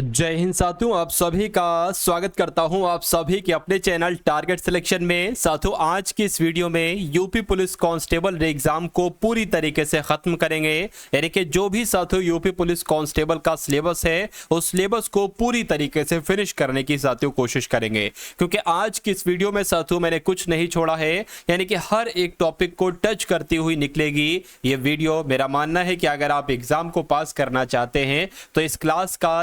जय हिंद साथियों, आप सभी का स्वागत करता हूं आप सभी के अपने चैनल टारगेट सिलेक्शन में। साथियों, आज की इस वीडियो में यूपी पुलिस कांस्टेबल एग्जाम को पूरी तरीके से खत्म करेंगे। यानी कि जो भी साथियों यूपी पुलिस कांस्टेबल का सिलेबस है उस सिलेबस को पूरी तरीके से फिनिश करने की साथियों कोशिश करेंगे, क्योंकि आज की इस वीडियो में साथियों मैंने कुछ नहीं छोड़ा है। यानी कि हर एक टॉपिक को टच करती हुई निकलेगी ये वीडियो। मेरा मानना है कि अगर आप एग्जाम को पास करना चाहते हैं तो इस क्लास का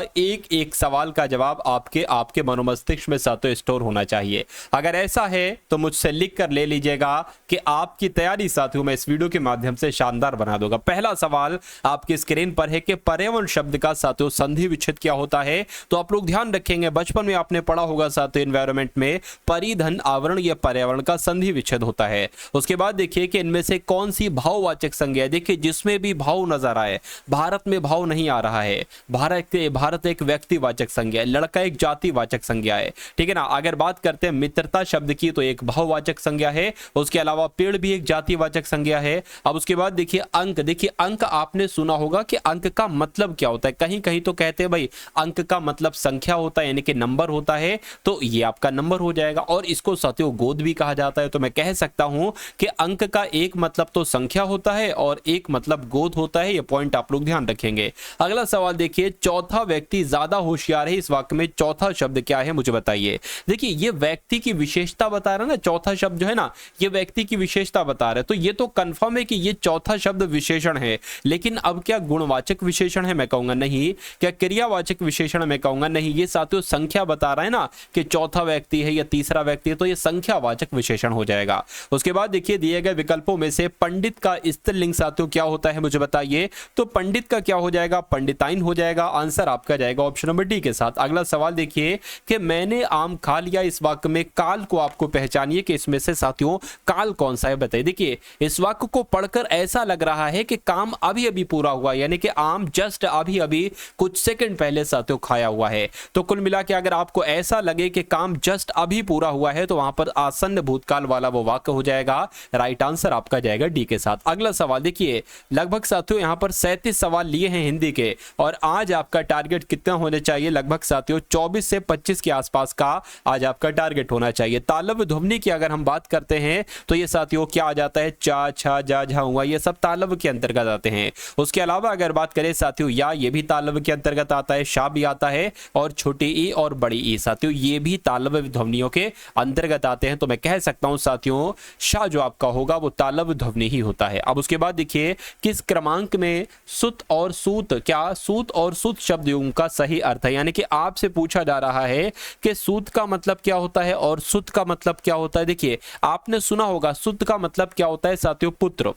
एक सवाल का जवाब आपके मनोमस्तिष्क में साथियों स्टोर होना चाहिए। अगर ऐसा है तो मुझसे लिख कर ले लीजिएगा कि आपकी तैयारी साथियों मैं इस वीडियो के माध्यम से शानदार बना दूंगा। पहला सवाल आपकी स्क्रीन पर है कि पर्यावरण शब्द का साथियों संधि विच्छेद क्या होता है। तो आप लोग ध्यान रखेंगे, बचपन में आपने पढ़ा होगा साथियों एनवायरमेंट में परिधन आवरण या पर्यावरण का संधि विच्छेद होता है। उसके बाद देखिए कि इनमें से कौन सी भाववाचक संज्ञा है। देखिए जिसमें भी भाव नजर आए, भारत में भाव नहीं आ रहा है। भारत एक व्यक्तिवाचक संज्ञा है, लड़का एक जातिवाचक संज्ञा है, ठीक है ना। अगर बात करते हैं मित्रता शब्द की तो एक भाववाचक संज्ञा है। उसके अलावा पेड़ भी एक जातिवाचक संज्ञा है। अब उसके बाद देखिए अंक। देखिए अंक आपने सुना होगा कि अंक का मतलब क्या होता है। कहीं कहीं तो कहते हैं भाई अंक का मतलब संख्या होता है, यानी कि नंबर होता है, तो ये आपका नंबर हो जाएगा। और इसको साथियों गोद भी कहा जाता है। तो मैं कह सकता हूं कि अंक का एक मतलब तो संख्या होता है और एक मतलब गोद होता है। ये पॉइंट आप लोग ध्यान रखेंगे। अगला सवाल देखिए, चौथा व्यक्ति ज्यादा होशियार है। इस वाक्य में चौथा शब्द क्या है मुझे बताइए। देखिए ये व्यक्ति की विशेषता बता रहा है ना, चौथा शब्द जो है ना ये व्यक्ति की विशेषता बता रहा है। तो ये तो कंफर्म है कि ये चौथा शब्द विशेषण है। लेकिन अब क्या गुणवाचक विशेषण है? मैं कहूंगा नहीं। क्या क्रियावाचक विशेषण? मैं कहूंगा नहीं। ये साथियों संख्या बता रहा है ना कि चौथा व्यक्ति है या तीसरा व्यक्ति है, तो ये संख्यावाचक विशेषण हो जाएगा। उसके बाद देखिए दिए गए विकल्पों में से पंडित का स्त्रीलिंग साथियों क्या होता है मुझे बताइए। तो पंडित का क्या हो जाएगा? पंडिताइन हो जाएगा। आंसर आपका जाएगा ऑप्शन नंबर डी के साथ। अगला सवाल देखिए कि मैंने आम खा लिया। इस वाक्य में काल को आपको पहचानिए कि इसमें से साथियों काल कौन सा है बताइए। देखिए इस वाक्य को पढ़कर ऐसा लग रहा है कि काम अभी अभी पूरा हुआ, यानी कि आम जस्ट अभी अभी कुछ सेकंड पहले साथियों खाया हुआ है। तो कुल मिला के अगर आपको ऐसा लगे कि काम जस्ट अभी पूरा हुआ है तो वहां पर आसन्न भूतकाल वाला वो वाक्य हो जाएगा। राइट आंसर आपका जाएगा डी के साथ। अगला सवाल देखिए, लगभग साथियों यहां पर 37 सवाल लिए हैं हिंदी के, और आज आपका टारगेट कितना होने चाहिए? लगभग साथियों 24 से 25 के आसपास का आज आपका टारगेट होना चाहिए। तालव्य ध्वनि की अगर हम बात करते हैं तो ये साथियों क्या आ जाता है? चा, छा, जा, झा, हुआ, ये सब तालव्य के अंतर्गत आते हैं। उसके अलावा अगर बात करें साथियों या, ये भी तालव्य के अंतर्गत आता है। शा भी आता है, और छोटी ई और बड़ी ई साथियों ये भी तालव्य ध्वनियों के अंतर्गत आते हैं। तो मैं कह सकता हूं साथियों शा जो आपका होगा वो तालव्य ध्वनि ही होता है। अब उसके बाद देखिए किस क्रमांक में सुत और सूत, क्या सूत और सुत शब्द युग्म का सही अर्थ है। यानी कि आपसे पूछा जा रहा है कि सूत का मतलब क्या होता है और सुत का मतलब क्या होता है। देखिए आपने सुना होगा सुत का मतलब क्या होता है साथियों? पुत्र।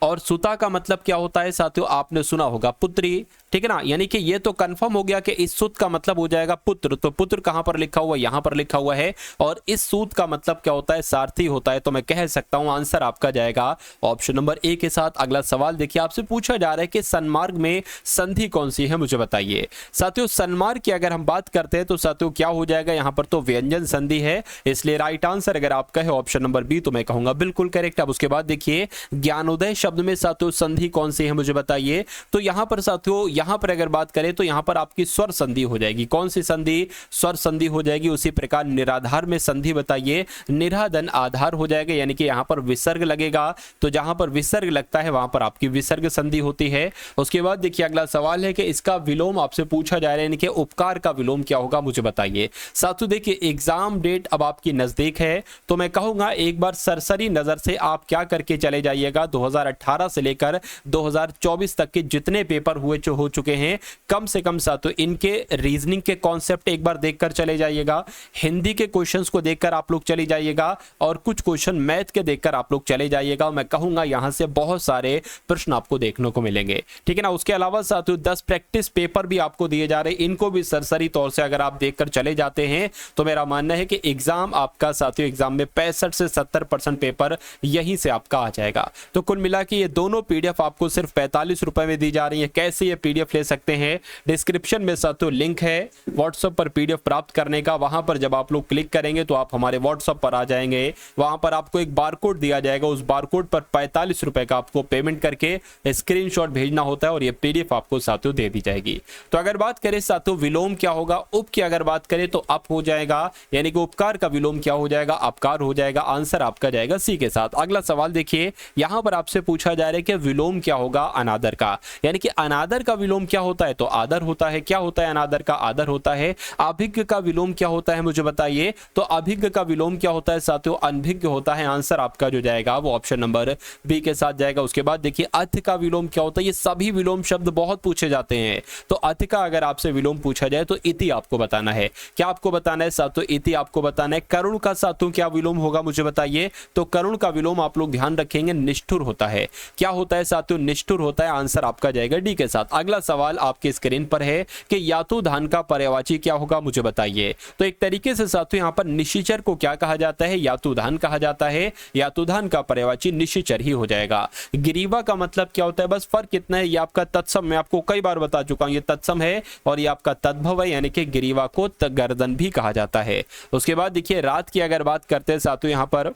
और सुता का मतलब क्या होता है साथियों? आपने सुना होगा पुत्री, ठीक है ना। यानी कि ये तो कंफर्म हो गया कि इस सूत का मतलब हो जाएगा पुत्र। तो पुत्र कहां पर लिखा हुआ है? यहां पर लिखा हुआ है। और इस सूत का मतलब क्या होता है? सारथी होता है। तो मैं कह सकता हूं आंसर आपका जाएगा ऑप्शन नंबर ए के साथ। अगला सवाल देखिए, आपसे पूछा जा रहा है कि सन्मार्ग में संधि कौन सी है मुझे बताइए। साथियों सन्मार्ग की अगर हम बात करते हैं तो साथियों क्या हो जाएगा? यहां पर तो व्यंजन संधि है, इसलिए राइट आंसर अगर आपका है ऑप्शन नंबर बी तो मैं कहूंगा बिल्कुल करेक्ट। अब उसके बाद देखिए ज्ञानोदय शब्द में साथियों संधि कौन सी है मुझे बताइए। तो यहां पर साथियों यहां पर अगर बात करें तो यहां पर आपकी स्वर संधि हो जाएगी। कौन सी संधि? स्वर संधि हो जाएगी। उसी प्रकार निराधार में संधि बताइए। निराधन आधार हो जाएगा, यानी कि यहां पर विसर्ग लगेगा। तो जहां पर विसर्ग लगता है वहां पर आपकी विसर्ग संधि होती है। उसके बाद देखिए अगला सवाल है कि इसका विलोम आपसे पूछा जा रहा है, यानी कि उपकार का विलोम क्या होगा मुझे बताइए। साथियों देखिए एग्जाम डेट अब आपकी नजदीक है, तो मैं कहूंगा एक बार सरसरी नजर से आप क्या करके चले जाइएगा 2018 से लेकर 2024 तक के जितने पेपर हो चुके हैं कम से कम साथियों इनके रीजनिंग के कॉन्सेप्ट एक बार देखकर चले जाइएगा। हिंदी के क्वेश्चंस को देखकर आप लोग चले जाइएगा, और कुछ क्वेश्चन मैथ के देखकर आप लोग चले जाइएगा। मैं कहूंगा यहां से बहुत सारे प्रश्न आपको देखने को मिलेंगे, ठीक है ना। उसके अलावा साथियों 10 प्रैक्टिस पेपर भी आपको दिए जा रहे हैं, इनको भी सरसरी तौर से अगर आप देखकर चले जाते हैं तो मेरा मानना है कि एग्जाम आपका साथियों एग्जाम में 65 से 70% पेपर यहीं से आपका आ जाएगा। तो कुल मिला कि ये दोनों पीडीएफ आपको सिर्फ 45 रुपए में दी जा रही है। कैसे ये पीडीएफ ले सकते हैं, डिस्क्रिप्शन में साथियों लिंक है व्हाट्सएप पर पीडीएफ प्राप्त करने का। वहां पर जब आप लोग क्लिक करेंगे तो आप हमारे व्हाट्सएप पर आ जाएंगे। वहां पर आपको एक बारकोड दिया जाएगा, उस बारकोड पर 45 रुपए का आपको पेमेंट करके स्क्रीनशॉट भेजना होता है और ये पीडीएफ आपको साथियों दे दी जाएगी। तो अगर बात करें साथियों विलोम क्या होगा, उप की अगर बात करें तो अप हो जाएगा, यानी कि उपकार का विलोम क्या हो जाएगा, अपकार हो जाएगा। आंसर आपका जाएगा सी के साथ। अगला सवाल देखिए, यहां पर आपसे पूछा जा रहा है कि विलोम क्या होगा अनादर का, यानी कि अनादर का विलोम क्या होता है, तो आदर होता है। क्या होता है अनादर का, आदर होता है। अभिज्ञ का विलोम क्या होता है मुझे बताइए, तो अभिज्ञ का विलोम क्या होता है साथियों, अनभिज्ञ होता है। आंसर आपका जो जाएगा वो ऑप्शन नंबर बी के साथ जाएगा। उसके बाद देखिए अथ का विलोम क्या होता है, ये सभी विलोम शब्द बहुत पूछे जाते हैं। तो अथ का अगर आपसे विलोम पूछा जाए तो इति आपको बताना है। क्या आपको बताना है साथियों, इति आपको बताना है। करुण का साथियों क्या विलोम होगा मुझे बताइए, तो करुण का विलोम आप लोग ध्यान रखेंगे निष्ठुर होता है। क्या होता है साथियों, निष्ठुर होता है। आंसर आपका जाएगा डी के साथ। अगला सवाल आपके स्क्रीन पर है कि यातुधान का पर्यायवाची क्या होगा मुझे बताइए। तो एक तरीके से साथियों यहां पर निशिचर को क्या कहा जाता है, यातुधान कहा जाता है। यातुधान का पर्यायवाची निशिचर ही हो जाएगा। ग्रीवा का मतलब क्या होता है, बस फर्क कितना है, ये आपका तत्सम, मैं आपको कई बार बता चुका हूं, ये तत्सम है और ये आपका तद्भव है, यानी कि ग्रीवा को गर्दन भी कहा जाता है। उसके बाद देखिए रात की अगर बात करते हैं साथियों यहां पर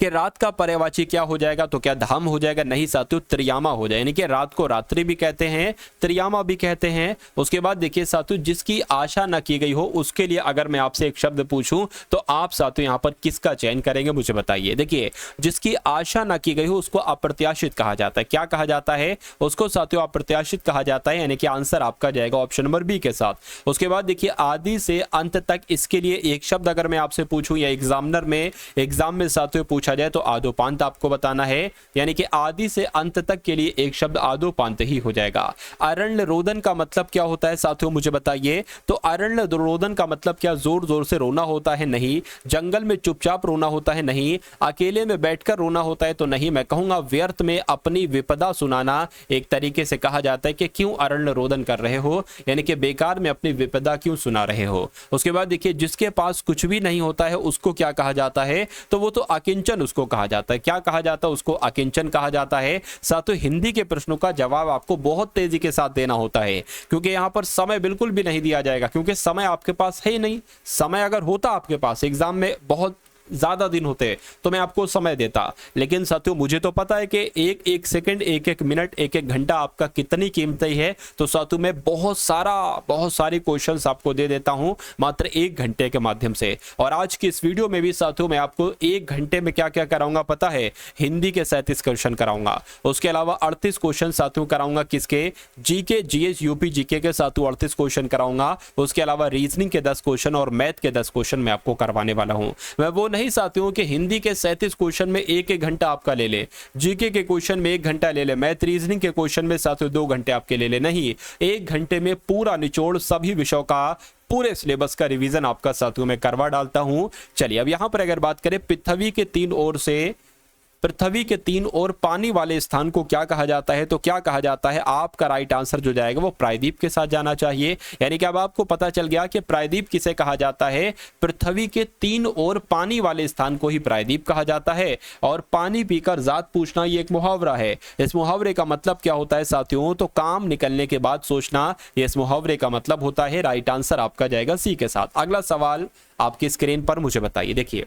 कि रात का पर्यायवाची क्या हो जाएगा, तो क्या धाम हो जाएगा, नहीं साथियों त्रियामा हो जाएगा, यानी कि रात को रात्रि भी कहते हैं, त्रियामा भी कहते हैं। उसके बाद देखिए साथियों जिसकी आशा न की गई हो उसके लिए अगर मैं आपसे एक शब्द पूछूं तो आप साथियों यहां पर किसका चयन करेंगे मुझे बताइए। देखिए जिसकी आशा न की गई हो उसको अप्रत्याशित कहा जाता है। क्या कहा जाता है, उसको साथियों अप्रत्याशित कहा जाता है, यानी कि आंसर आपका जाएगा ऑप्शन नंबर बी के साथ। उसके बाद देखिए आदि से अंत तक, इसके लिए एक शब्द अगर मैं आपसे पूछूं या एग्जामिनर में एग्जाम में साथियों पूछा जाए तो आदोपांत आपको बताना है, यानी कि आदि से अंत तक के लिए एक शब्द आदोपांत ही हो जाएगा। अरण्य रोदन का मतलब क्या होता है साथियों मुझे बताइए, तो अरण्य रोदन का मतलब क्या, जोर जोर से रोना होता है, नहीं। जंगल में चुपचाप रोना होता है, नहीं। अकेले में बैठकर रोना होता है, तो नहीं। मैं कहूंगा व्यर्थ में अपनी विपदा सुनाना, एक तरीके से कहा जाता है कि क्यों अरण्य रोदन कर रहे हो, यानी कि बेकार में अपनी विपदा क्यों सुना रहे हो। उसके बाद देखिए जिसके पास कुछ भी नहीं होता है उसको क्या कहा जाता है, तो वो तो अकिंचन उसको कहा जाता है। क्या कहा जाता है, उसको अकिंचन कहा जाता है। साथियों हिंदी के प्रश्नों का जवाब आपको बहुत तेजी के साथ देना होता है, क्योंकि यहां पर समय बिल्कुल भी नहीं दिया जाएगा, क्योंकि समय आपके पास है ही नहीं। समय अगर होता आपके पास, एग्जाम में बहुत ज्यादा दिन होते तो मैं आपको समय देता, लेकिन साथियों मुझे तो पता है कि एक एक सेकंड, एक एक मिनट, एक एक घंटा आपका कितनी कीमती है। तो साथियों मैं बहुत सारे क्वेश्चंस आपको दे देता हूं मात्र 1 घंटे के माध्यम से। और आज की इस वीडियो में भी साथियों मैं आपको 1 घंटे में क्या क्या कराऊंगा पता है, हिंदी के 37 क्वेश्चन कराऊंगा। उसके अलावा 38 क्वेश्चन साथियों कराऊंगा किसके, जीके, जीएस, यूपी जीके के साथियों 38 क्वेश्चन कराऊंगा। उसके अलावा रीजनिंग के 10 क्वेश्चन और मैथ के 10 क्वेश्चन मैं आपको करवाने वाला हूं। मैं वो नहीं साथियों कि हिंदी के 37 क्वेश्चन में 1-1 घंटा आपका ले ले, जीके के क्वेश्चन में 1 घंटा ले ले, मैथ रीजनिंग के क्वेश्चन में साथियों 2 घंटे आपके ले ले, नहीं। 1 घंटे में पूरा निचोड़ सभी विषयों का, पूरे सिलेबस का रिवीजन आपका साथियों में करवा डालता हूं। चलिए अब यहां पर अगर बात करें पृथ्वी के 3 ओर से, पृथ्वी के 3 ओर पानी वाले स्थान को क्या कहा जाता है, तो क्या कहा जाता है, आपका राइट आंसर जो जाएगा वो प्रायद्वीप के साथ जाना चाहिए। यानी कि अब आपको पता चल गया कि प्रायद्वीप किसे कहा जाता है, पृथ्वी के 3 ओर पानी वाले स्थान को ही प्रायद्वीप कहा जाता है। और पानी पीकर जात पूछना ये एक मुहावरा है। इस मुहावरे का मतलब क्या होता है साथियों, तो काम निकलने के बाद सोचना, ये इस मुहावरे का मतलब होता है। राइट आंसर आपका जाएगा सी के साथ। अगला सवाल आपकी स्क्रीन पर मुझे बताइए। देखिए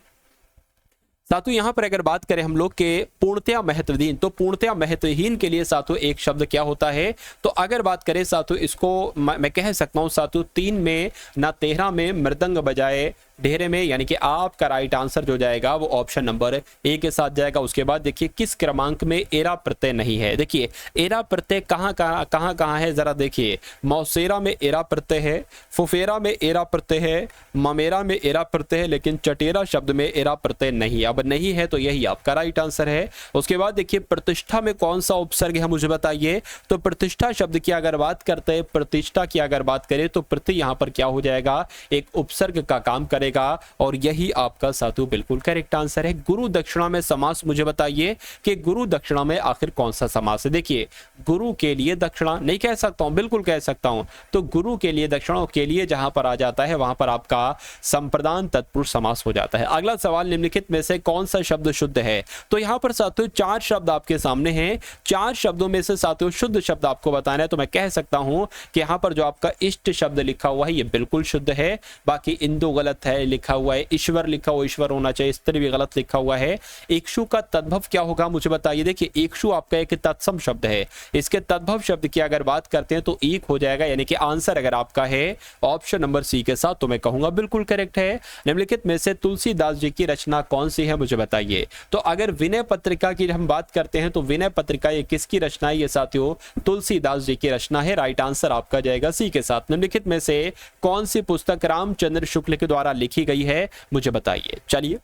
साथियों यहां पर अगर बात करें हम लोग के पूर्णतया महत्वहीन, तो पूर्णतया महत्वहीन के लिए साथियों एक शब्द क्या होता है, तो अगर बात करें साथियों इसको मैं कह सकता हूं साथियों 3 में ना 13 में मृदंग बजाए ढेरे में, यानी कि आपका राइट आंसर जो जाएगा वो ऑप्शन नंबर ए के साथ जाएगा। उसके बाद देखिए किस क्रमांक में एरा प्रत्यय नहीं है। देखिए एरा प्रत्यय कहां है जरा देखिए, मौसेरा में एरा प्रत्यय है, फुफेरा में एरा प्रत्यय है, ममेरा में एरा प्रत्यय है, लेकिन चटेरा शब्द में एरा प्रत्यय नहीं। अब नहीं है तो यही आपका राइट आंसर है। उसके बाद देखिए प्रतिष्ठा में कौन सा उपसर्ग है मुझे बताइए, तो प्रतिष्ठा शब्द की अगर बात करते हैं, प्रतिष्ठा की अगर बात करें तो प्रति यहां पर क्या हो जाएगा, एक उपसर्ग का काम करे पड़ेगा और यही आपका साथियों बिल्कुल करेक्ट आंसर है। गुरु दक्षिणा में समास मुझे बताइए कि गुरु दक्षिणा में आखिर कौन सा समास है। देखिए गुरु के लिए दक्षिणा नहीं कह सकता हूं, बिल्कुल कह सकता हूं, तो गुरु के लिए दक्षिणा के लिए जहां पर आ जाता है वहां पर आपका संप्रदान तत्पुरुष समास हो जाता है। अगला सवाल, निम्नलिखित में से कौन सा शब्द शुद्ध है। तो यहां पर साथियों 4 शब्द आपके सामने हैं, 4 शब्दों में से साथियों शुद्ध शब्द आपको बताना है। तो मैं कह सकता हूं कि यहां पर जो आपका इष्ट शब्द लिखा हुआ है ये बिल्कुल शुद्ध है, बाकी इंदु गलत है, लिखा हुआ है ईश्वर, लिखा हुआ ईश्वर होना चाहिए, स्त्री भी गलत लिखा हुआ है। इक्षु का तद्भव क्या होगा मुझे बताइए। देखिए इक्षु आपका एक तत्सम शब्द है, इसके तद्भव शब्द की अगर बात करते हैं तो ईक हो जाएगा, यानी कि आंसर अगर आपका है ऑप्शन नंबर सी के साथ, तो मैं कहूंगा बिल्कुल करेक्ट है। निम्नलिखित में से तुलसीदास जी की रचना कौन सी है मुझे बताइए। तो अगर विनय पत्रिका की हम बात करते हैं तो विनय पत्रिका ये किसकी रचना है, ये साथियों तुलसीदास जी की रचना है। राइट आंसर आपका जाएगा सी के साथ। निम्नलिखित में से कौन सी पुस्तक रामचंद्र शुक्ल के द्वारा लिखी गई है मुझे बताइए। चलिए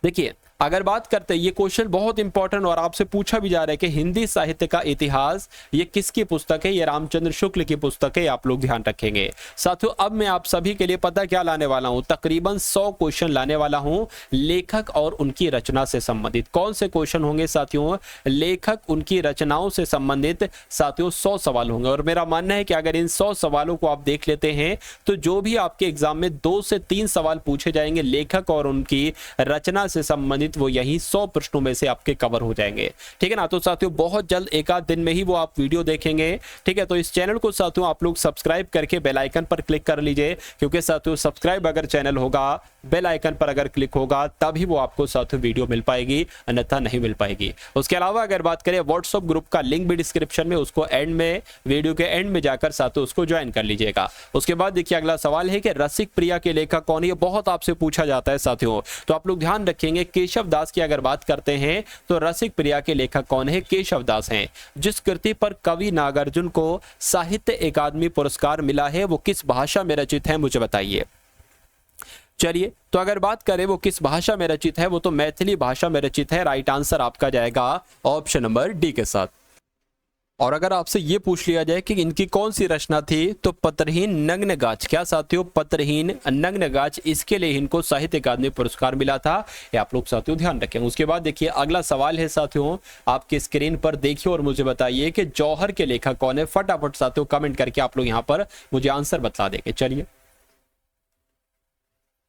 देखिए अगर बात करते हैं, ये क्वेश्चन बहुत इंपॉर्टेंट और आपसे पूछा भी जा रहा है कि हिंदी साहित्य का इतिहास ये किसकी पुस्तक है, ये रामचंद्र शुक्ल की पुस्तक है, आप लोग ध्यान रखेंगे। साथियों अब मैं आप सभी के लिए पता क्या लाने वाला हूं, तकरीबन 100 क्वेश्चन लाने वाला हूं लेखक और उनकी रचना से संबंधित। कौन से क्वेश्चन होंगे साथियों, लेखक उनकी रचनाओं से संबंधित साथियों 100 सवाल होंगे। और मेरा मानना है कि अगर इन 100 सवालों को आप देख लेते हैं तो जो भी आपके एग्जाम में 2 से 3 सवाल पूछे जाएंगे लेखक और उनकी रचना से संबंधित, वो यही 100 प्रश्नों में से आपके कवर हो जाएंगे। ठीक है ना। तो साथियों बहुत जल्द एक आध दिन में ही वो आप वीडियो देखेंगे। ठीक है, तो इस चैनल को साथियों आप लोग सब्सक्राइब करके बेल आइकन पर क्लिक कर लीजिए, क्योंकि साथियों सब्सक्राइब अगर चैनल होगा, बेल आइकन पर अगर क्लिक होगा तभी वो आपको साथियों वीडियो मिल पाएगी, अन्यथा नहीं मिल पाएगी। उसके अलावा अगर बात करें व्हाट्सएप ग्रुप का लिंक भी डिस्क्रिप्शन में, उसको एंड में वीडियो के एंड में जाकर साथियों उसको ज्वाइन कर लीजिएगा। उसके बाद देखिए अगला सवाल है कि रसिक प्रिया के लेखक कौन है, ये बहुत आपसे पूछा जाता है साथियों। तो आप लोग ध्यान रखेंगे, केशव दास की अगर बात करते हैं तो रसिक प्रिया के लेखक कौन है, केशव दास हैं। जिस कृति पर कवि नागार्जुन को साहित्य अकादमी पुरस्कार मिला है वो किस भाषा में रचित है मुझे बताइए। चलिए तो अगर बात करें वो किस भाषा में रचित है, वो तो मैथिली भाषा में रचित है। राइट आंसर आपका जाएगा ऑप्शन नंबर डी के साथ। और अगर आपसे ये पूछ लिया जाए कि इनकी कौन सी रचना थी, तो पत्रहीन नग्न गाछ, क्या साथियों पत्रहीन नग्न गाछ, इसके लिए इनको साहित्य अकादमी पुरस्कार मिला था। ये आप लोग साथियों ध्यान रखें। उसके बाद देखिए अगला सवाल है साथियों, आपके स्क्रीन पर देखिए और मुझे बताइए कि जौहर के लेखक कौन है। फटाफट साथियों कमेंट करके आप लोग यहाँ पर मुझे आंसर बता देंगे। चलिए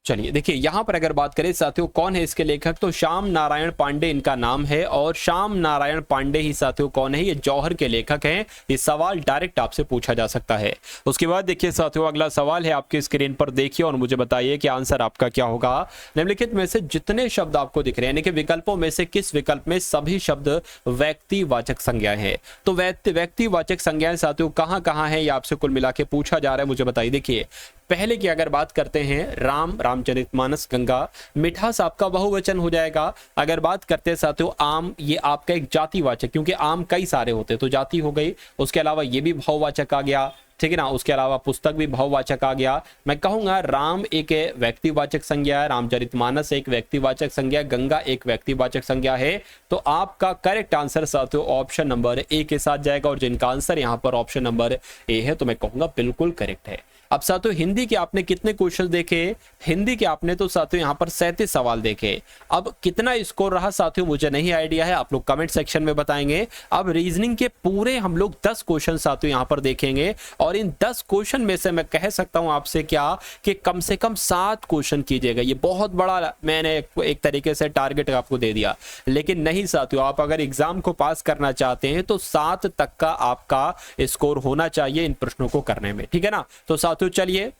देखिए यहां पर अगर बात करें साथियों कौन है इसके लेखक, तो श्याम नारायण पांडे इनका नाम है। और श्याम नारायण पांडे ही साथियों कौन है, ये जौहर के लेखक हैं। ये सवाल डायरेक्ट आपसे पूछा जा सकता है। उसके बाद देखिए साथियों अगला सवाल है, आपके स्क्रीन पर देखिए और मुझे बताइए कि आंसर आपका क्या होगा। निम्नलिखित में से जितने शब्द आपको दिख रहे हैं, यानी कि विकल्पों में से किस विकल्प में सभी शब्द व्यक्तिवाचक संज्ञाएं हैं। तो व्यक्तिवाचक संज्ञाएं साथियों कहां कहां है, ये आपसे कुल मिला के पूछा जा रहा है, मुझे बताइए। देखिए पहले की अगर बात करते हैं राम, रामचरितमानस, गंगा, मिठास आपका बहुवचन हो जाएगा। अगर बात करते हैं साथियों आम, ये आपका एक जातिवाचक, क्योंकि आम कई सारे होते तो जाति हो गई। उसके अलावा ये भी भाववाचक आ गया, ठीक है ना। उसके अलावा पुस्तक भी भाववाचक आ गया। मैं कहूंगा राम एक व्यक्तिवाचक संज्ञा है, रामचरितमानस एक व्यक्तिवाचक संज्ञा, गंगा एक व्यक्तिवाचक संज्ञा है। तो आपका करेक्ट आंसर साथियों ऑप्शन नंबर ए के साथ जाएगा। और जिनका आंसर यहाँ पर ऑप्शन नंबर ए है तो मैं कहूंगा बिल्कुल करेक्ट है। अब साथियों हिंदी के आपने कितने क्वेश्चन देखे, हिंदी के आपने तो साथियों यहाँ पर 37 सवाल देखे। अब कितना स्कोर रहा साथियों मुझे नहीं आइडिया है, आप लोग कमेंट सेक्शन में बताएंगे। अब रीजनिंग के पूरे हम लोग 10 क्वेश्चन साथियों यहाँ पर देखेंगे और इन 10 क्वेश्चन में से मैं कह सकता हूँ आपसे क्या कि कम से कम 7 क्वेश्चन कीजिएगा। ये बहुत बड़ा मैंने एक तरीके से टारगेट आपको दे दिया, लेकिन नहीं साथियों, आप अगर एग्जाम को पास करना चाहते हैं तो 7 तक का आपका स्कोर होना चाहिए इन प्रश्नों को करने में, ठीक है ना। तो साथियों चलिए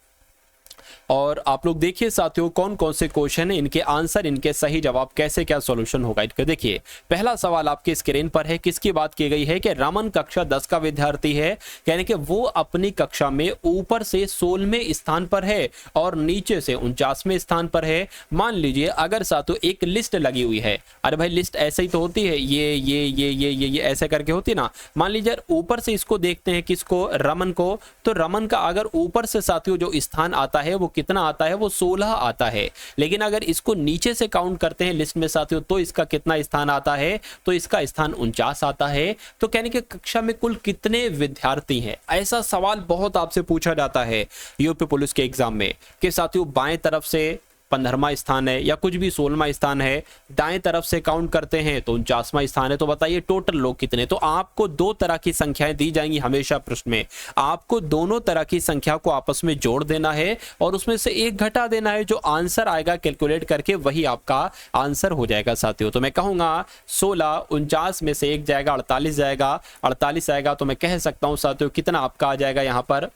और आप लोग देखिए साथियों कौन कौन से क्वेश्चन है, इनके आंसर, इनके सही जवाब कैसे क्या सॉल्यूशन होगा इनका। देखिए पहला सवाल आपके स्क्रीन पर है, किसकी बात की गई है कि रमन कक्षा 10 का विद्यार्थी है, यानी कि वो अपनी कक्षा में ऊपर से 16वें स्थान पर है और नीचे से 49वें स्थान पर है। मान लीजिए अगर साथियों एक लिस्ट लगी हुई है, अरे भाई लिस्ट ऐसे ही तो होती है, ये ऐसे करके होती ना। मान लीजिए ऊपर से इसको देखते हैं, किसको, रमन को। तो रमन का अगर ऊपर से साथियों जो स्थान आता है वो कितना आता है, वो 16 आता है। लेकिन अगर इसको नीचे से काउंट करते हैं लिस्ट में साथियों तो इसका कितना स्थान आता है, तो इसका स्थान 49 आता है। तो कहने के कक्षा में कुल कितने विद्यार्थी हैं, ऐसा सवाल बहुत आपसे पूछा जाता है यूपी पुलिस के एग्जाम में कि साथियों बाएं तरफ से 15वां स्थान है या कुछ भी 16वां स्थान है, दाएं तरफ से काउंट करते हैं तो 49वां स्थान है, तो बताइए टोटल लोग कितने। तो आपको दो तरह की संख्याएं दी जाएंगी हमेशा प्रश्न में, आपको दोनों तरह की संख्या को आपस में जोड़ देना है और उसमें से एक घटा देना है, जो आंसर आएगा कैलकुलेट करके वही आपका आंसर हो जाएगा साथियों। तो मैं कहूंगा 16 49 में से एक जाएगा 48 जाएगा, 48 आएगा तो मैं कह सकता हूं साथियों कितना आपका आ जाएगा, यहां पर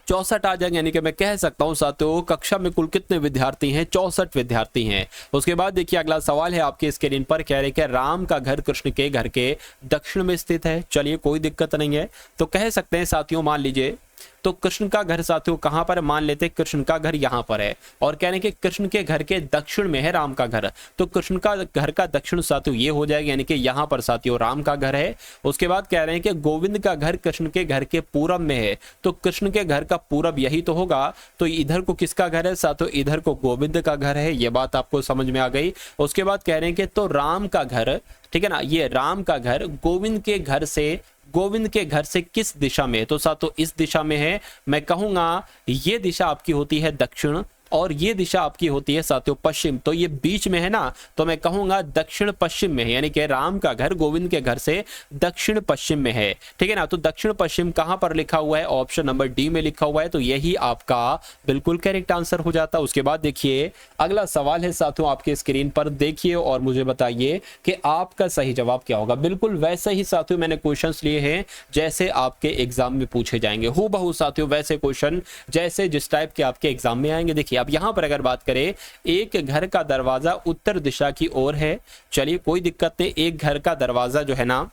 64 आ जाएंगे। यानी कि मैं कह सकता हूं साथियों कक्षा में कुल कितने विद्यार्थी हैं, 64 विद्यार्थी हैं। उसके बाद देखिए अगला सवाल है आपके स्क्रीन पर, कह रहे कि राम का घर कृष्ण के घर के दक्षिण में स्थित है। चलिए कोई दिक्कत नहीं है, तो कह सकते हैं साथियों मान लीजिए तो कृष्ण का घर साथियों कहां पर, मान लेते हैं कृष्ण का घर यहां पर है और कह रहे हैं कि कृष्ण के घर के दक्षिण में है राम का घर, तो कृष्ण का घर का दक्षिण साथियों ये हो जाएगा, यानी कि यहां पर साथियों राम का घर है। उसके बाद कह रहे हैं कि गोविंद का घर कृष्ण के घर के पूरब में है, तो कृष्ण के घर का पूरब यही तो होगा, तो इधर को किसका घर है साथियों, इधर को गोविंद का घर है। ये बात आपको समझ में आ गई। उसके बाद कह रहे हैं कि तो राम का घर, ठीक है ना, ये राम का घर गोविंद के घर से किस दिशा में है, तो साथियों इस दिशा में है। मैं कहूंगा ये दिशा आपकी होती है दक्षिण और ये दिशा आपकी होती है साथियों पश्चिम, तो ये बीच में है ना, तो मैं कहूंगा दक्षिण पश्चिम में है, यानी कि राम का घर गोविंद के घर से दक्षिण पश्चिम में है, ठीक है ना। तो दक्षिण पश्चिम कहां पर लिखा हुआ है, ऑप्शन नंबर डी में लिखा हुआ है, तो यही आपका बिल्कुल करेक्ट आंसर हो जाता है। उसके बाद देखिए अगला सवाल है साथियों आपके स्क्रीन पर, देखिए और मुझे बताइए कि आपका सही जवाब क्या होगा। बिल्कुल वैसे ही साथियों मैंने क्वेश्चंस लिए हैं जैसे आपके एग्जाम में पूछे जाएंगे, हूबहू साथियों वैसे क्वेश्चन जैसे जिस टाइप के आपके एग्जाम में आएंगे। देखिए अब यहां पर अगर बात करें, एक घर का दरवाजा उत्तर दिशा की ओर है, चलिए कोई दिक्कत नहीं, एक घर का दरवाजा जो है ना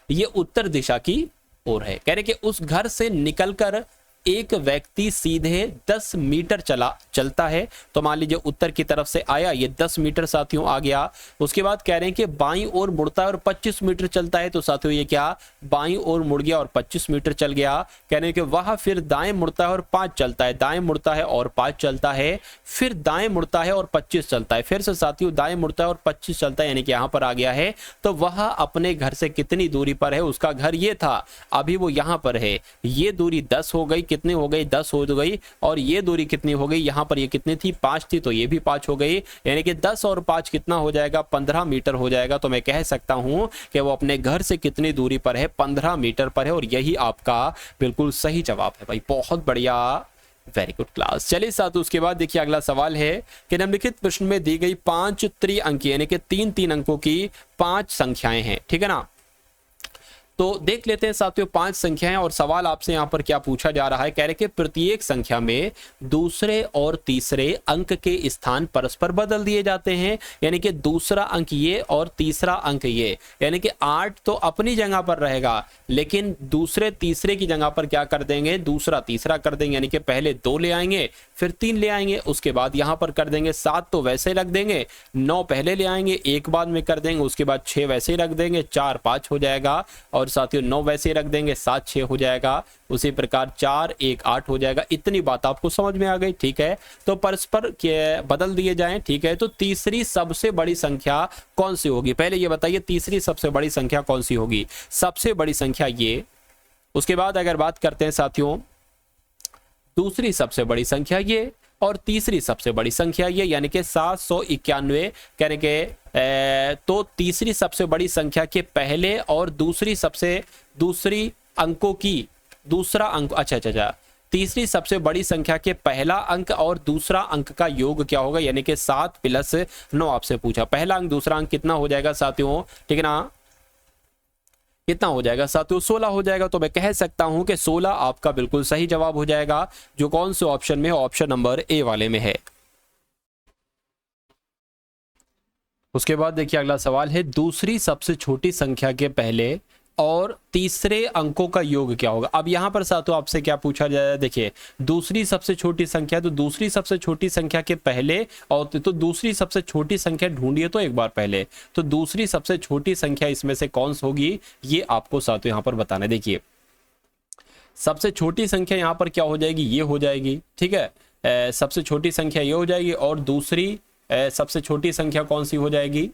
ये उत्तर दिशा की ओर है। कह रहे कि उस घर से निकलकर एक व्यक्ति सीधे 10 मीटर चलता है, तो मान लीजिए उत्तर की तरफ से आया, ये 10 मीटर साथियों आ गया। उसके बाद कह रहे हैं कि बाईं ओर मुड़ता है और 25 मीटर चलता है, तो साथियों ये क्या बाईं ओर मुड़ गया और 25 मीटर चल गया। कह रहे हैं कि वह फिर दाएं मुड़ता है और 5 चलता है, दाएं मुड़ता है और 5 चलता है, फिर दाएं मुड़ता है और 25 चलता है, फिर से साथियों दाएं मुड़ता है और 25 चलता है, यानी कि यहां पर आ गया है। तो वह अपने घर से कितनी दूरी पर है, उसका घर ये था, अभी वो यहां पर है, ये दूरी 10 हो गई, कितनी हो गई 10 हो गई, और ये दूरी कितनी हो गई, यहां पर ये कितनी थी 5 थी, तो ये भी 5 हो गई, यानी कि 10 और 5 कितना हो जाएगा 15 मीटर हो जाएगा। तो मैं कह सकता हूं कि वो अपने घर से कितनी दूरी पर है, 15 मीटर पर है, और यही आपका बिल्कुल सही जवाब है भाई, बहुत बढ़िया, वेरी गुड क्लास। चलिए साथ उसके बाद देखिए अगला सवाल है कि निम्नलिखित प्रश्न में दी गई 5 त्रिअंकीय यानी कि 3-3 अंकों की 5 संख्याएं हैं, ठीक है ना। तो देख लेते हैं साथियों 5 संख्याएं, और सवाल आपसे यहां पर क्या पूछा जा रहा है, कह रहे कि प्रत्येक संख्या में दूसरे और तीसरे अंक के स्थान परस्पर बदल दिए जाते हैं, यानी कि दूसरा अंक ये और तीसरा अंक ये, यानी कि 8 तो अपनी जगह पर रहेगा, लेकिन दूसरे तीसरे की जगह पर क्या कर देंगे, दूसरा तीसरा कर देंगे, यानी कि पहले 2 ले आएंगे फिर 3 ले आएंगे, उसके बाद यहां पर कर देंगे 7 तो वैसे रख देंगे, 9 पहले ले आएंगे, 1 बाद में कर देंगे, उसके बाद 6 वैसे ही रख देंगे, 4 5 हो जाएगा, और साथियों 9 वैसे रख देंगे, 7 6 हो जाएगा, उसी प्रकार 4 1 8 हो जाएगा। इतनी बात आपको समझ में आ गई, ठीक है। तो परस्पर बदल दिए जाएं, ठीक है। तो तीसरी सबसे बड़ी संख्या कौन सी होगी, पहले ये बताइए तीसरी सबसे बड़ी संख्या कौन सी होगी, सबसे बड़ी संख्या ये। उसके बाद अगर बात करते हैं साथियों दूसरी सबसे बड़ी संख्या ये और तीसरी सबसे बड़ी संख्या ये, यानी कि 791 कहने के तो तीसरी सबसे बड़ी संख्या के पहले और दूसरी अंकों की दूसरा अंक, अच्छा, तीसरी सबसे बड़ी संख्या के पहला अंक और दूसरा अंक का योग क्या होगा, यानी कि 7 + 9 आपसे पूछा, पहला अंक दूसरा अंक कितना हो जाएगा साथियों, ठीक है ना, कितना हो जाएगा साथियों 16 हो जाएगा। तो मैं कह सकता हूं कि 16 आपका बिल्कुल सही जवाब हो जाएगा, जो कौन से ऑप्शन में है, ऑप्शन नंबर ए वाले में है। उसके बाद देखिए अगला सवाल है दूसरी सबसे छोटी संख्या के पहले और तीसरे अंकों का योग क्या होगा। अब यहां पर साथियों आपसे क्या पूछा जाए, देखिए दूसरी सबसे छोटी संख्या, तो दूसरी सबसे छोटी संख्या के पहले और तो दूसरी सबसे छोटी संख्या ढूंढिए तो एक बार पहले, तो दूसरी सबसे छोटी संख्या इसमें से कौन सी होगी, ये आपको साथियों यहां पर बताना है। देखिए सबसे छोटी संख्या यहाँ पर क्या हो जाएगी, ये हो जाएगी, ठीक है। सबसे छोटी संख्या ये हो जाएगी और दूसरी सबसे छोटी संख्या कौन सी हो जाएगी,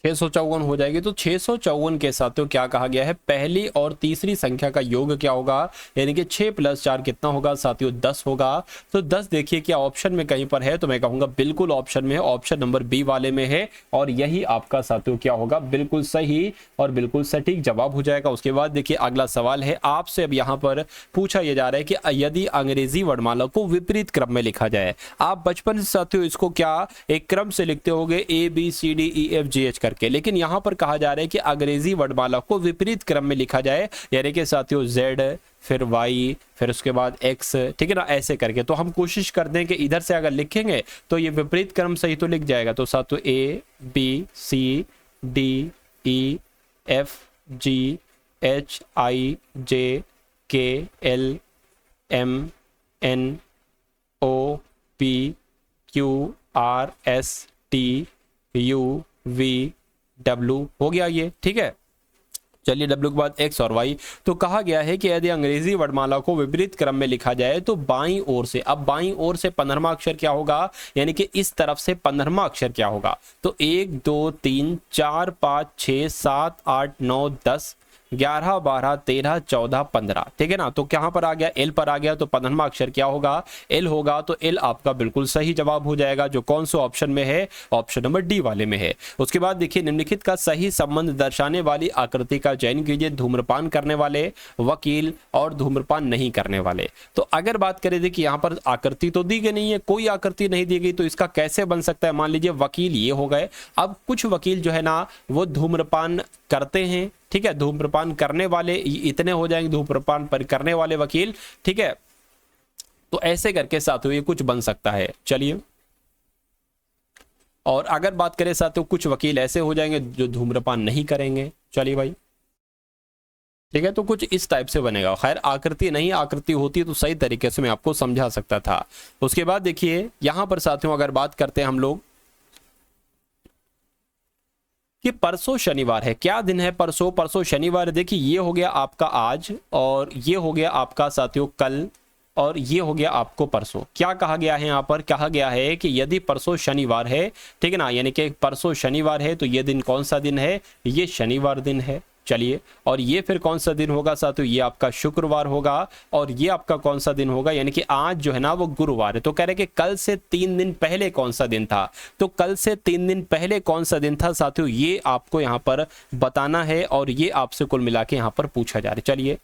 654 हो जाएगी। तो 654 के साथ तो क्या कहा गया है, पहली और तीसरी संख्या का योग क्या होगा, यानी कि 6 + 4 कितना होगा साथियों, 10 होगा। तो 10 देखिए क्या ऑप्शन में कहीं पर है, तो मैं कहूंगा बिल्कुल ऑप्शन में है, ऑप्शन नंबर बी वाले में है, और यही आपका साथियों क्या होगा, बिल्कुल सही और बिल्कुल सटीक जवाब हो जाएगा। उसके बाद देखिए अगला सवाल है आपसे, अब यहाँ पर पूछा यह जा रहा है कि यदि अंग्रेजी वर्णमाला को विपरीत क्रम में लिखा जाए, आप बचपन से साथियों इसको क्या एक क्रम से लिखते होगे, ABCDEFGH करके, लेकिन यहां पर कहा जा रहा है कि अंग्रेजी वर्णमाला को विपरीत क्रम में लिखा जाए, यानी कि साथियों Z फिर Y फिर उसके बाद X, ठीक है ना, ऐसे करके। तो हम कोशिश करते हैं कि इधर से अगर लिखेंगे तो ये विपरीत क्रम सही तो लिख जाएगा। तो साथियों ABCDEFGHIJKLMNOPQRSTUV हो गया ये, ठीक है। चलिए W के बाद X और Y। तो कहा गया है कि यदि अंग्रेजी वर्णमाला को विपरीत क्रम में लिखा जाए तो बाईं ओर से, अब बाईं ओर से 15वां अक्षर क्या होगा, यानी कि इस तरफ से 15वां अक्षर क्या होगा। तो 1 2 3 4 5 6 7 8 9 10 11 12 13 14 15, ठीक है ना। तो कहां पर आ गया, L पर आ गया। तो 15वां अक्षर क्या होगा, L होगा। तो L आपका बिल्कुल सही जवाब हो जाएगा, जो कौन से ऑप्शन में है, ऑप्शन नंबर डी वाले में है। उसके बाद देखिए निम्नलिखित का सही संबंध दर्शाने वाली आकृति का चयन कीजिए, धूम्रपान करने वाले, वकील और धूम्रपान नहीं करने वाले। तो अगर बात करें देखिए यहाँ पर आकृति तो दी गई नहीं है, कोई आकृति नहीं दी गई, तो इसका कैसे बन सकता है। मान लीजिए वकील ये हो गए, अब कुछ वकील जो है ना वो धूम्रपान करते हैं, ठीक है, धूम्रपान करने वाले इतने हो जाएंगे, धूम्रपान पर करने वाले वकील, ठीक है। तो ऐसे करके साथियों ये कुछ बन सकता है। चलिए, और अगर बात करें साथियों कुछ वकील ऐसे हो जाएंगे जो धूम्रपान नहीं करेंगे। चलिए भाई, ठीक है, तो कुछ इस टाइप से बनेगा। खैर आकृति नहीं, आकृति होती तो सही तरीके से मैं आपको समझा सकता था। उसके बाद देखिए यहां पर साथियों अगर बात करते हैं हम लोग कि परसों शनिवार है, क्या दिन है परसों, परसों शनिवार। देखिए ये हो गया आपका आज, और ये हो गया आपका साथियों कल, और ये हो गया आपको परसों। क्या कहा गया है यहाँ पर, कहा गया है कि यदि परसों शनिवार है, ठीक है ना, यानी कि परसों शनिवार है तो ये दिन कौन सा दिन है, ये शनिवार दिन है। चलिए, और ये फिर कौन सा दिन होगा साथियों, ये आपका शुक्रवार होगा, और ये आपका कौन सा दिन होगा, यानी कि आज जो है ना वो गुरुवार है। तो कह रहे कि कल से 3 दिन पहले कौन सा दिन था, तो कल से 3 दिन पहले कौन सा दिन था साथियों, ये आपको यहाँ पर बताना है, और ये आपसे कुल मिला के यहाँ पर पूछा जा रहा है। चलिए,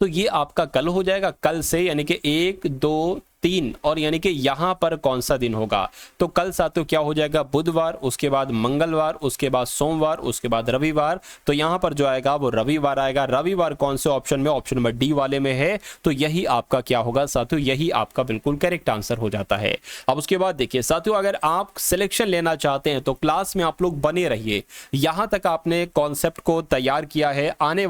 तो ये आपका कल हो जाएगा, कल से यानी कि 1 2 3, और यानी कि यहां पर कौन सा दिन होगा, तो कल साथियों क्या हो जाएगा, बुधवार, उसके बाद मंगलवार, उसके बाद सोमवार, उसके बाद रविवार। तो यहां पर जो आएगा वो रविवार आएगा। रविवार कौन से ऑप्शन में, ऑप्शन नंबर डी वाले में है। तो यही आपका क्या होगा साथियों, यही आपका बिल्कुल करेक्ट आंसर हो जाता है। अब उसके बाद देखिए साथियों अगर आप सिलेक्शन लेना चाहते हैं तो क्लास में आप लोग बने रहिए। यहां तक आपने कॉन्सेप्ट को तैयार किया है, आने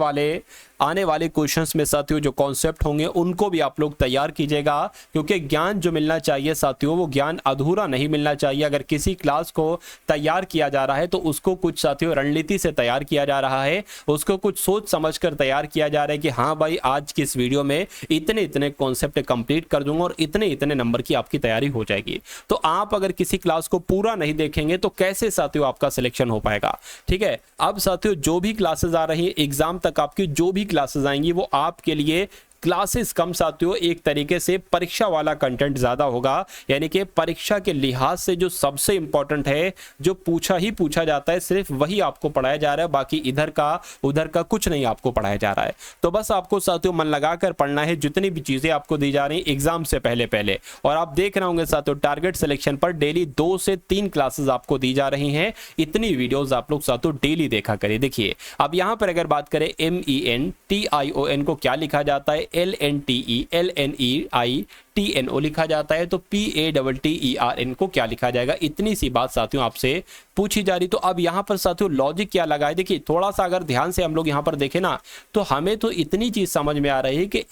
वाले क्वेश्चंस में साथियों जो कॉन्सेप्ट होंगे उनको भी आप लोग तैयार कीजिएगा, क्योंकि ज्ञान जो मिलना चाहिए साथियों वो ज्ञान अधूरा नहीं मिलना चाहिए। अगर किसी क्लास को तैयार किया जा रहा है तो उसको कुछ साथियों रणनीति से तैयार किया जा रहा है, उसको कुछ सोच समझकर तैयार किया जा रहा है कि हाँ भाई आज की इस वीडियो में इतने इतने कॉन्सेप्ट कंप्लीट कर दूंगा और इतने इतने नंबर की आपकी तैयारी हो जाएगी। तो आप अगर किसी क्लास को पूरा नहीं देखेंगे तो कैसे साथियों आपका सिलेक्शन हो पाएगा। ठीक है, अब साथियों जो भी क्लासेस आ रही है एग्जाम तक आपकी जो भी क्लासेस आएंगी वो आपके लिए क्लासेस कम साथियों एक तरीके से परीक्षा वाला कंटेंट ज्यादा होगा, यानी कि परीक्षा के लिहाज से जो सबसे इंपॉर्टेंट है, जो पूछा ही पूछा जाता है सिर्फ वही आपको पढ़ाया जा रहा है, बाकी इधर का उधर का कुछ नहीं आपको पढ़ाया जा रहा है। तो बस आपको साथियों मन लगाकर पढ़ना है जितनी भी चीजें आपको दी जा रही है एग्जाम से पहले। और आप देख रहे होंगे साथियों टारगेट सिलेक्शन पर डेली 2 से 3 क्लासेस आपको दी जा रही हैं। इतनी वीडियोस आप लोग साथियों डेली देखा करिए। देखिए अब यहां पर अगर बात करें MENTION को क्या लिखा जाता है, LNTELNEITNO लिखा जाता है, तो PATTERN को क्या लिखा जाएगा। इतनी सी बात साथियों आपसे पूछी जा रही। तो अब यहां पर साथियों लॉजिक क्या लगा है, देखिए थोड़ा सा अगर ध्यान से हम लोग यहां पर देखें ना तो हमें तो इतनी चीज समझ में आ रही है कि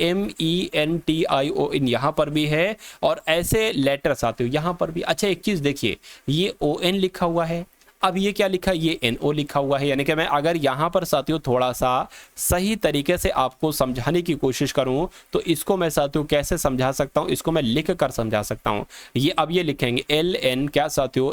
MENTION यहां पर भी है और ऐसे लेटर साथियों यहां पर भी। अच्छा एक चीज देखिए ये ON लिखा हुआ है, अब ये क्या लिखा है, ये NO लिखा हुआ है। यानी कि मैं अगर यहाँ पर साथियों थोड़ा सा सही तरीके से आपको समझाने की कोशिश करूँ तो इसको मैं साथियों कैसे समझा सकता हूँ, इसको मैं लिख कर समझा सकता हूँ। ये अब ये लिखेंगे LN क्या साथियों,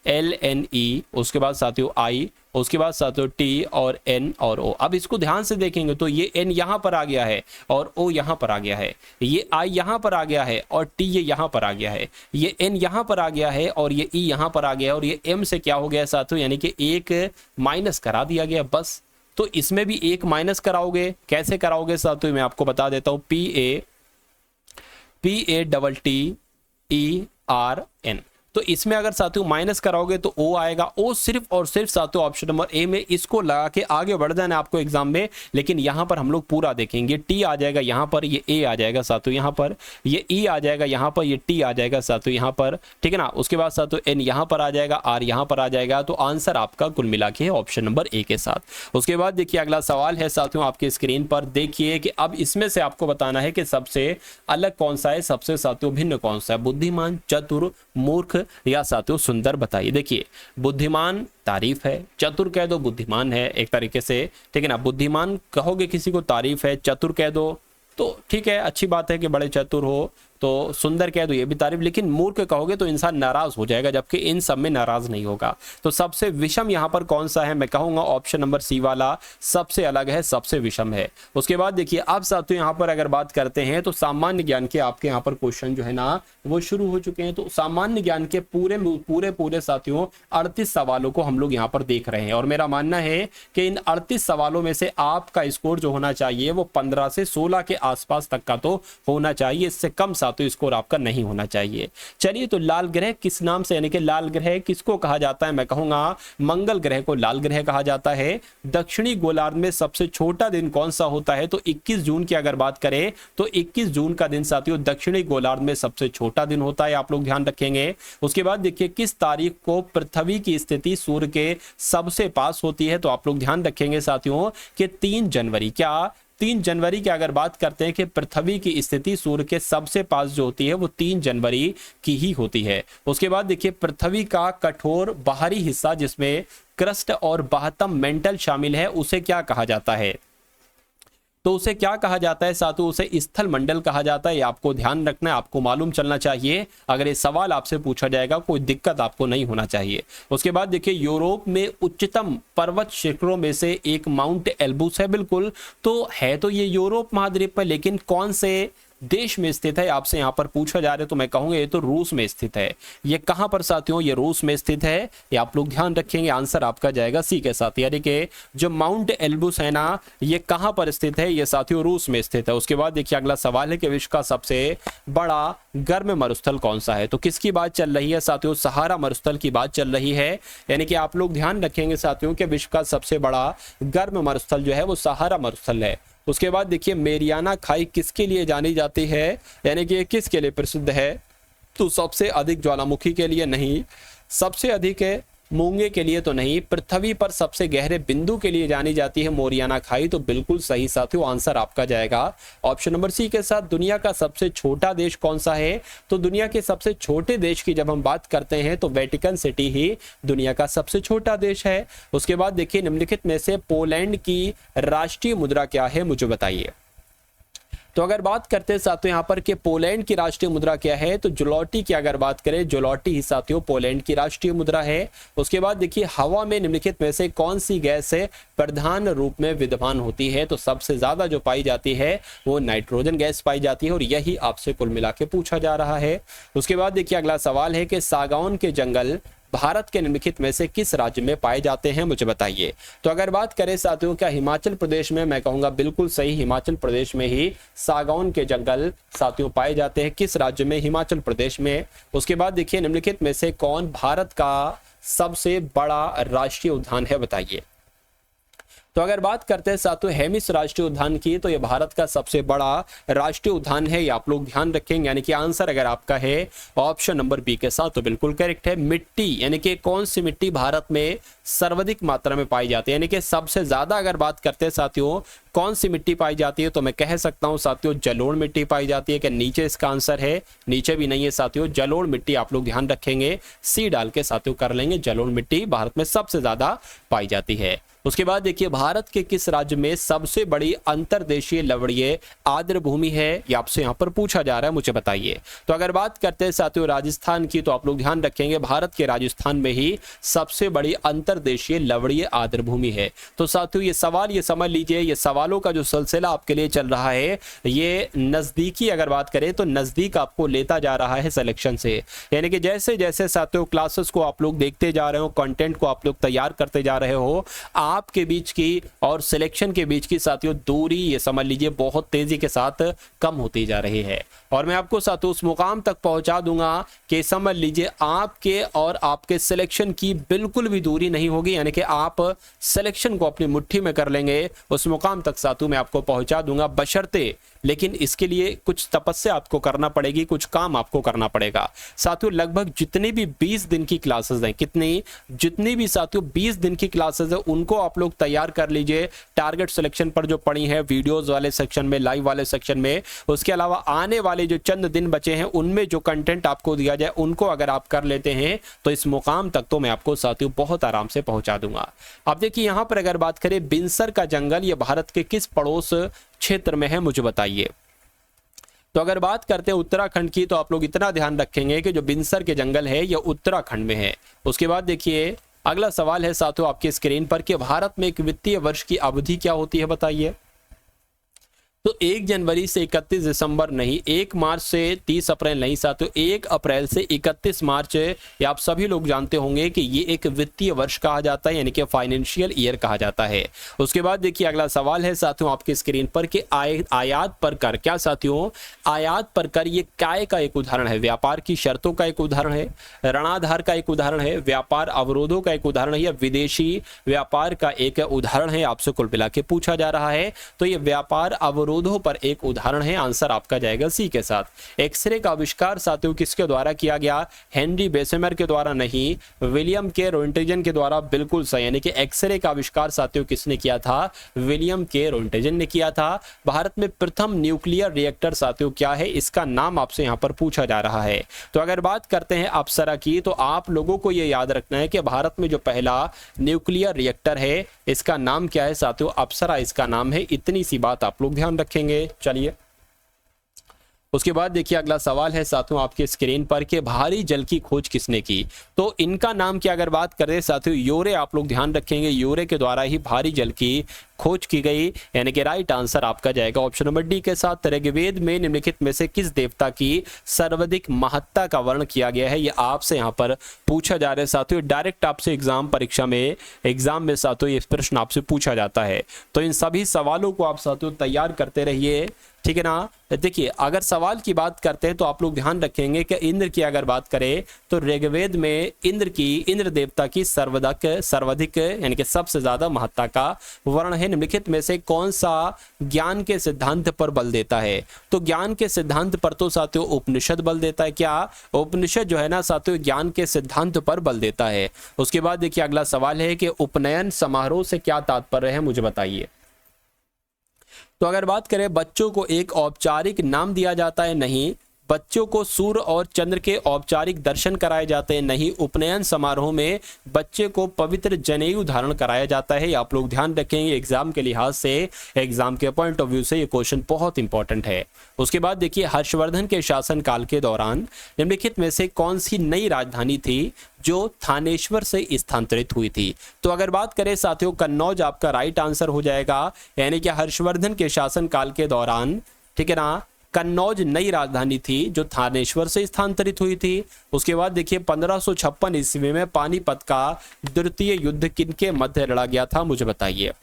LNE, उसके बाद साथियों I, उसके बाद साथियों T और N और O। अब इसको ध्यान से देखेंगे तो ये N यहाँ पर आ गया है और O यहाँ पर आ गया है, ये I यहाँ पर आ गया है और T ये यहाँ पर आ गया है, ये N यहाँ पर आ गया है और ये E यहाँ पर आ गया है, और ये M से क्या हो गया साथियों, यानी कि एक माइनस करा दिया गया बस। तो इसमें भी एक माइनस कराओगे, कैसे कराओगे साथियों, मैं आपको बता देता हूँ। PATTERN, तो इसमें अगर साथियों माइनस कराओगे तो O आएगा। O सिर्फ और सिर्फ साथियों ऑप्शन नंबर ए में, इसको लगा के आगे बढ़ जाना है आपको एग्जाम में, लेकिन यहाँ पर हम लोग पूरा देखेंगे। T आ जाएगा यहाँ पर, ये A आ जाएगा साथियों यहाँ पर, ये E आ जाएगा यहाँ पर, ये T आ जाएगा साथियों यहाँ पर, ठीक है ना। उसके बाद साथियों N यहाँ पर आ जाएगा, R यहाँ पर आ जाएगा। तो आंसर आपका कुल मिला के ऑप्शन नंबर ए के साथ। उसके बाद देखिए अगला सवाल है साथियों आपके स्क्रीन पर, देखिए कि अब इसमें से आपको बताना है कि सबसे अलग कौन सा है, सबसे साथियों भिन्न कौन सा है, बुद्धिमान, चतुर, मूर्ख या साथियों सुंदर, बताइए। देखिए बुद्धिमान तारीफ है, चतुर कह दो बुद्धिमान है एक तरीके से, ठीक है ना। बुद्धिमान कहोगे किसी को तारीफ है, चतुर कह दो तो ठीक है, अच्छी बात है कि बड़े चतुर हो, तो सुंदर कह दो ये भी तारीफ, लेकिन मूर्ख कहोगे तो इंसान नाराज हो जाएगा, जबकि इन सब में नाराज नहीं होगा। तो सबसे विषम यहाँ पर कौन सा है, मैं कहूँगा ऑप्शन नंबर सी वाला सबसे अलग है, सबसे विषम है। उसके बाद देखिए अब साथियों यहाँ पर अगर बात करते हैं तो सामान्य ज्ञान के आपके यहाँ पर क्वेश्चन जो है ना वो शुरू हो चुके हैं। तो सामान्य ज्ञान के पूरे साथियों 38 सवालों को हम लोग यहाँ पर देख रहे हैं, और मेरा मानना है कि इन 38 सवालों में से आपका स्कोर जो होना चाहिए वो 15 से 16 के आसपास तक का तो होना चाहिए, इससे कम तो स्कोर आपका नहीं होना चाहिए। चलिए, तो लाल ग्रह किस नाम से, यानी कि लाल ग्रह किसको कहा जाता है, मैं कहूंगा मंगल ग्रह को लाल ग्रह कहा जाता है। दक्षिणी गोलार्ध में सबसे छोटा दिन कौन सा होता है, तो 21 जून की अगर बात करें तो 21 जून का दिन साथियों दक्षिणी गोलार्ध में सबसे छोटा दिन होता है, आप लोग ध्यान रखेंगे। उसके बाद देखिए किस तारीख को पृथ्वी की स्थिति सूर्य के सबसे पास होती है, तो आप लोग ध्यान रखेंगे साथियों कि 3 जनवरी, क्या 3 जनवरी की अगर बात करते हैं कि पृथ्वी की स्थिति सूर्य के सबसे पास जो होती है वो 3 जनवरी की ही होती है। उसके बाद देखिए पृथ्वी का कठोर बाहरी हिस्सा जिसमें क्रस्ट और बाह्यतम मेंटल शामिल है उसे क्या कहा जाता है, तो उसे क्या कहा जाता है साथियों, उसे स्थल मंडल कहा जाता है। ये आपको ध्यान रखना है, आपको मालूम चलना चाहिए, अगर ये सवाल आपसे पूछा जाएगा कोई दिक्कत आपको नहीं होना चाहिए। उसके बाद देखिए यूरोप में उच्चतम पर्वत शिखरों में से एक माउंट एल्ब्रूस है, बिल्कुल, तो है तो ये यूरोप महाद्वीप पर, लेकिन कौन से देश में स्थित है आपसे यहाँ पर पूछा जा रहा है, तो मैं कहूंगा ये तो रूस में स्थित है। ये कहां पर साथियों, ये रूस में स्थित है, ये आप लोग ध्यान रखेंगे, आंसर आपका जाएगा सी के साथ। यानी कि जो माउंट एल्ब्रूस है ना ये कहां पर स्थित है, ये साथियों रूस में स्थित है। उसके बाद देखिए अगला सवाल है कि विश्व का सबसे बड़ा गर्म मरुस्थल कौन सा है, तो किसकी बात चल रही है साथियों, सहारा मरुस्थल की बात चल रही है। यानी कि आप लोग ध्यान रखेंगे साथियों कि विश्व का सबसे बड़ा गर्म मरुस्थल जो है वो सहारा मरुस्थल है। उसके बाद देखिए मेरियाना खाई किसके लिए जानी जाती है, यानी कि किसके लिए प्रसिद्ध है, तो सबसे अधिक ज्वालामुखी के लिए नहीं, सबसे अधिक है मूंगे के लिए तो नहीं, पृथ्वी पर सबसे गहरे बिंदु के लिए जानी जाती है मोरियाना खाई, तो बिल्कुल सही साथियों आंसर आपका जाएगा ऑप्शन नंबर सी के साथ। दुनिया का सबसे छोटा देश कौन सा है, तो दुनिया के सबसे छोटे देश की जब हम बात करते हैं तो वेटिकन सिटी ही दुनिया का सबसे छोटा देश है। उसके बाद देखिए निम्नलिखित में से पोलैंड की राष्ट्रीय मुद्रा क्या है, मुझे बताइए। तो अगर बात करते हैं साथियों यहाँ पर कि पोलैंड की राष्ट्रीय मुद्रा क्या है, तो जुलॉटी की अगर बात करें, जुलॉटी ही साथियों पोलैंड की राष्ट्रीय मुद्रा है। उसके बाद देखिए हवा में निम्नलिखित में से कौन सी गैस है प्रधान रूप में विद्यमान होती है, तो सबसे ज्यादा जो पाई जाती है वो नाइट्रोजन गैस पाई जाती है, और यही आपसे कुल मिला के पूछा जा रहा है। उसके बाद देखिए अगला सवाल है कि सागौन के जंगल भारत के निम्नलिखित में से किस राज्य में पाए जाते हैं, मुझे बताइए। तो अगर बात करें साथियों क्या हिमाचल प्रदेश में, मैं कहूंगा बिल्कुल सही, हिमाचल प्रदेश में ही सागौन के जंगल साथियों पाए जाते हैं। किस राज्य में, हिमाचल प्रदेश में। उसके बाद देखिए निम्नलिखित में से कौन भारत का सबसे बड़ा राष्ट्रीय उद्यान है, बताइए। तो तो अगर बात करते हैं साथियों हेमिस राष्ट्रीय उद्यान की, तो ये भारत का सबसे बड़ा राष्ट्रीय उद्यान है, ये आप लोग ध्यान रखेंगे। यानी कि आंसर अगर आपका है ऑप्शन नंबर बी के साथ, तो बिल्कुल करेक्ट है। मिट्टी यानी कि कौन सी मिट्टी भारत में सर्वाधिक मात्रा में पाई जाती है, यानी कि सबसे ज्यादा अगर बात करते हैं साथियों कौन सी मिट्टी पाई जाती है, तो मैं कह सकता हूं साथियों जलोढ़ मिट्टी पाई जाती है। कि नीचे इसका आंसर है, नीचे भी नहीं है साथियों, जलोढ़ मिट्टी आप लोग ध्यान रखेंगे, सी डाल के साथियों कर लेंगे। जलोढ़ मिट्टी भारत में सबसे ज्यादा पाई जाती है। उसके बाद देखिए भारत के किस राज्य में सबसे बड़ी अंतर्देशीय लवणीय आर्द्र भूमि है, ये आपसे यहाँ पर पूछा जा रहा है, मुझे बताइए। तो अगर बात करते हैं साथियों राजस्थान की, तो आप लोग ध्यान रखेंगे भारत के राजस्थान में ही सबसे बड़ी अंतर्देशीय लवणीय आर्द्र भूमि है। तो साथियों ये सवाल ये समझ लीजिए, ये सवालों का जो सिलसिला आपके लिए चल रहा है ये नजदीकी अगर बात करें तो नजदीक आपको लेता जा रहा है सिलेक्शन से। यानी कि जैसे जैसे साथियों क्लासेस को आप लोग देखते जा रहे हो, कंटेंट को आप लोग तैयार करते जा रहे हो, आपके बीच की और सिलेक्शन के बीच की साथियों दूरी ये समझ लीजिए बहुत तेजी के साथ कम होती जा रही है। और मैं आपको साथियों उस मुकाम तक पहुंचा दूंगा कि समझ लीजिए आपके और आपके सिलेक्शन की बिल्कुल भी दूरी नहीं होगी। यानी कि आप सिलेक्शन को अपनी मुट्ठी में कर लेंगे, उस मुकाम तक साथियों मैं आपको पहुंचा दूंगा, बशर्ते लेकिन इसके लिए कुछ तपस्या आपको करना पड़ेगी, कुछ काम आपको करना पड़ेगा। साथियों लगभग जितनी भी 20 दिन की क्लासेस हैं, जितनी भी साथियों 20 दिन की क्लासेस है उनको आप लोग तैयार कर लीजिए। टारगेट सिलेक्शन पर जो पड़ी है वीडियोस वाले सेक्शन में, लाइव वाले सेक्शन में, उसके अलावा आने वाले जो चंद दिन बचे हैं उनमें जो कंटेंट आपको दिया जाए उनको अगर आप कर लेते हैं तो इस मुकाम तक तो मैं आपको साथियों बहुत आराम से पहुंचा दूंगा। अब देखिए यहां पर अगर बात करें बिनसर का जंगल, ये भारत के किस पड़ोस क्षेत्र में है, मुझे बताइए। तो अगर बात करते हैं उत्तराखंड की, तो आप लोग इतना ध्यान रखेंगे कि जो बिनसर के जंगल है ये उत्तराखंड में है। उसके बाद देखिए अगला सवाल है साथियों आपकी स्क्रीन पर कि भारत में एक वित्तीय वर्ष की अवधि क्या होती है, बताइए। तो 1 जनवरी से 31 दिसंबर नहीं, 1 मार्च से 30 अप्रैल नहीं साथियों, 1 अप्रैल से 31 मार्च, ये आप सभी लोग जानते होंगे कि ये एक वित्तीय वर्ष कहा जाता है, यानी कि फाइनेंशियल ईयर कहा जाता है। उसके बाद देखिए अगला सवाल है साथियों आपकी स्क्रीन पर कि आयात पर कर, क्या साथियों आयात पर कर ये काय का एक उदाहरण है, व्यापार की शर्तों का एक उदाहरण है, ऋणाधार का एक उदाहरण है, व्यापार अवरोधों का एक उदाहरण है, या विदेशी व्यापार का एक उदाहरण है, आपसे कुल मिला के पूछा जा रहा है। तो ये व्यापार अवरोधों पर एक उदाहरण है, आंसर आपका जाएगा सी के साथ। एक्सरे का आविष्कार साथियों किसके द्वारा किया गया, हेनरी बेसेमर के द्वारा नहीं, विलियम के रोंटेजन के द्वारा, बिल्कुल सही। यानी कि एक्सरे का आविष्कार साथियों किसने किया था, विलियम के रोंटेजन ने किया था। भारत में प्रथम न्यूक्लियर रिएक्टर साथियों क्या है, इसका नाम आपसे यहां पर पूछा जा रहा है। तो अगर बात करते हैं अप्सरा की, तो आप लोगों को यह याद रखना है कि भारत में जो पहला न्यूक्लियर रिएक्टर है इसका नाम क्या है साथियों, अप्सरा इसका नाम है। इतनी सी बात आप लोग ध्यान रखेंगे। चलिए उसके बाद देखिए अगला सवाल है साथियों आपके स्क्रीन पर कि भारी जल की खोज किसने की। तो इनका नाम की अगर बात करें साथियों यूरे, आप लोग ध्यान रखेंगे यूरे के द्वारा ही भारी जल की खोज की गई, यानी कि राइट आंसर आपका जाएगा ऑप्शन नंबर डी के साथ। ऋग्वेद में निम्नलिखित में से किस देवता की सर्वाधिक महत्ता का वर्णन किया गया है, ये आपसे यहाँ पर पूछा जा रहा है साथियों। डायरेक्ट आपसे एग्जाम में साथियों ये प्रश्न आपसे पूछा जाता है। तो इन सभी सवालों को आप साथियों तैयार करते रहिए, ठीक है ना। देखिए अगर सवाल की बात करते हैं तो आप लोग ध्यान रखेंगे कि इंद्र की अगर बात करें तो ऋग्वेद में इंद्र देवता की सर्वाधिक यानी कि सबसे ज्यादा महत्ता का वर्णन है। निम्नलिखित में से कौन सा ज्ञान के सिद्धांत पर बल देता है। तो ज्ञान के सिद्धांत पर तो साथियों उपनिषद बल देता है। क्या उपनिषद जो है ना साथियों ज्ञान के सिद्धांत पर बल देता है। उसके बाद देखिए अगला सवाल है कि उपनयन समारोह से क्या तात्पर्य है, मुझे बताइए। तो अगर बात करें बच्चों को एक औपचारिक नाम दिया जाता है, नहीं। बच्चों को सूर्य और चंद्र के औपचारिक दर्शन कराए जाते हैं, नहीं। उपनयन समारोह में बच्चे को पवित्र जनेऊ धारण कराया जाता है। आप लोग ध्यान रखेंगे एग्जाम के लिहाज से, एग्जाम के पॉइंट ऑफ व्यू से ये क्वेश्चन बहुत इंपॉर्टेंट है। उसके बाद देखिए हर्षवर्धन के शासन काल के दौरान निम्नलिखित में से कौन सी नई राजधानी थी जो थानेश्वर से स्थानांतरित हुई थी। तो अगर बात करें साथियों कन्नौज आपका राइट आंसर हो जाएगा, यानी कि हर्षवर्धन के शासन काल के दौरान, ठीक है ना, कन्नौज नई राजधानी थी जो थानेश्वर से स्थानांतरित हुई थी। उसके बाद देखिए 1556 ईस्वी में पानीपत का द्वितीय युद्ध किनके मध्य लड़ा गया था, मुझे बताइए।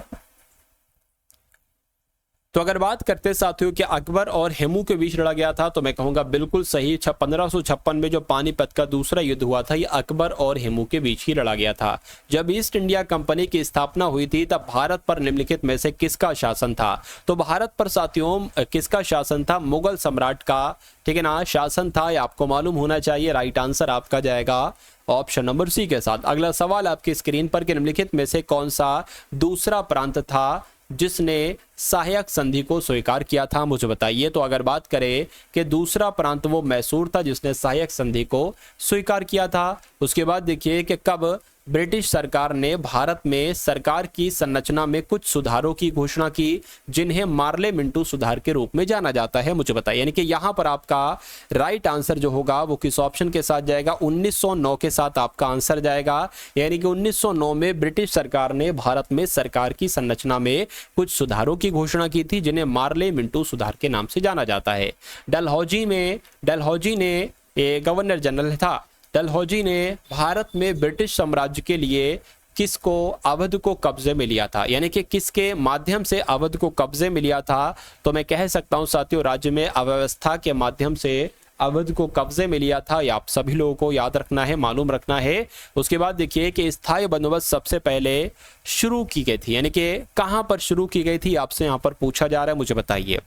तो अगर बात करते साथियों कि अकबर और हेमू के बीच लड़ा गया था, तो मैं कहूंगा बिल्कुल सही। 1556 में जो पानीपत का दूसरा युद्ध हुआ था, ये अकबर और हेमू के बीच ही लड़ा गया था। जब ईस्ट इंडिया कंपनी की स्थापना हुई थी, तब भारत पर निम्नलिखित में से किसका शासन था? तो भारत पर साथियों किसका शासन था? मुगल सम्राट का, ठीक है ना, शासन था। ये आपको मालूम होना चाहिए। राइट आंसर आपका जाएगा ऑप्शन नंबर सी के साथ। अगला सवाल आपकी स्क्रीन पर कि निम्नलिखित में से कौन सा दूसरा प्रांत था जिसने सहायक संधि को स्वीकार किया था? मुझे बताइए। तो अगर बात करें कि दूसरा प्रांत, वो मैसूर था जिसने सहायक संधि को स्वीकार किया था। उसके बाद देखिए कि कब ब्रिटिश सरकार ने भारत में सरकार की संरचना में कुछ सुधारों की घोषणा की, जिन्हें मार्ले मिंटो सुधार के रूप में जाना जाता है? मुझे बताइए। यानी कि यहां पर आपका राइट आंसर जो होगा वो किस ऑप्शन के साथ जाएगा? 1909 के साथ आपका आंसर जाएगा। यानी कि 1909 में ब्रिटिश सरकार ने भारत में सरकार की संरचना में कुछ सुधारों की घोषणा की थी, जिन्हें मार्ले मिंटो सुधार के नाम से जाना जाता है। डलहौजी ने गवर्नर जनरल था। डलहौजी ने भारत में ब्रिटिश साम्राज्य के लिए किसको, अवध को कब्जे में लिया था? यानी कि किसके माध्यम से अवध को कब्जे में लिया था? तो मैं कह सकता हूं साथियों, राज्य में अव्यवस्था के माध्यम से अवध को कब्जे में लिया था। या आप सभी लोगों को याद रखना है, मालूम रखना है। उसके बाद देखिए कि स्थायी बंदोबस्त सबसे पहले शुरू की गई थी, यानी कि कहां पर शुरू की गई थी, आपसे यहां पर पूछा जा रहा है। मुझे बताइए।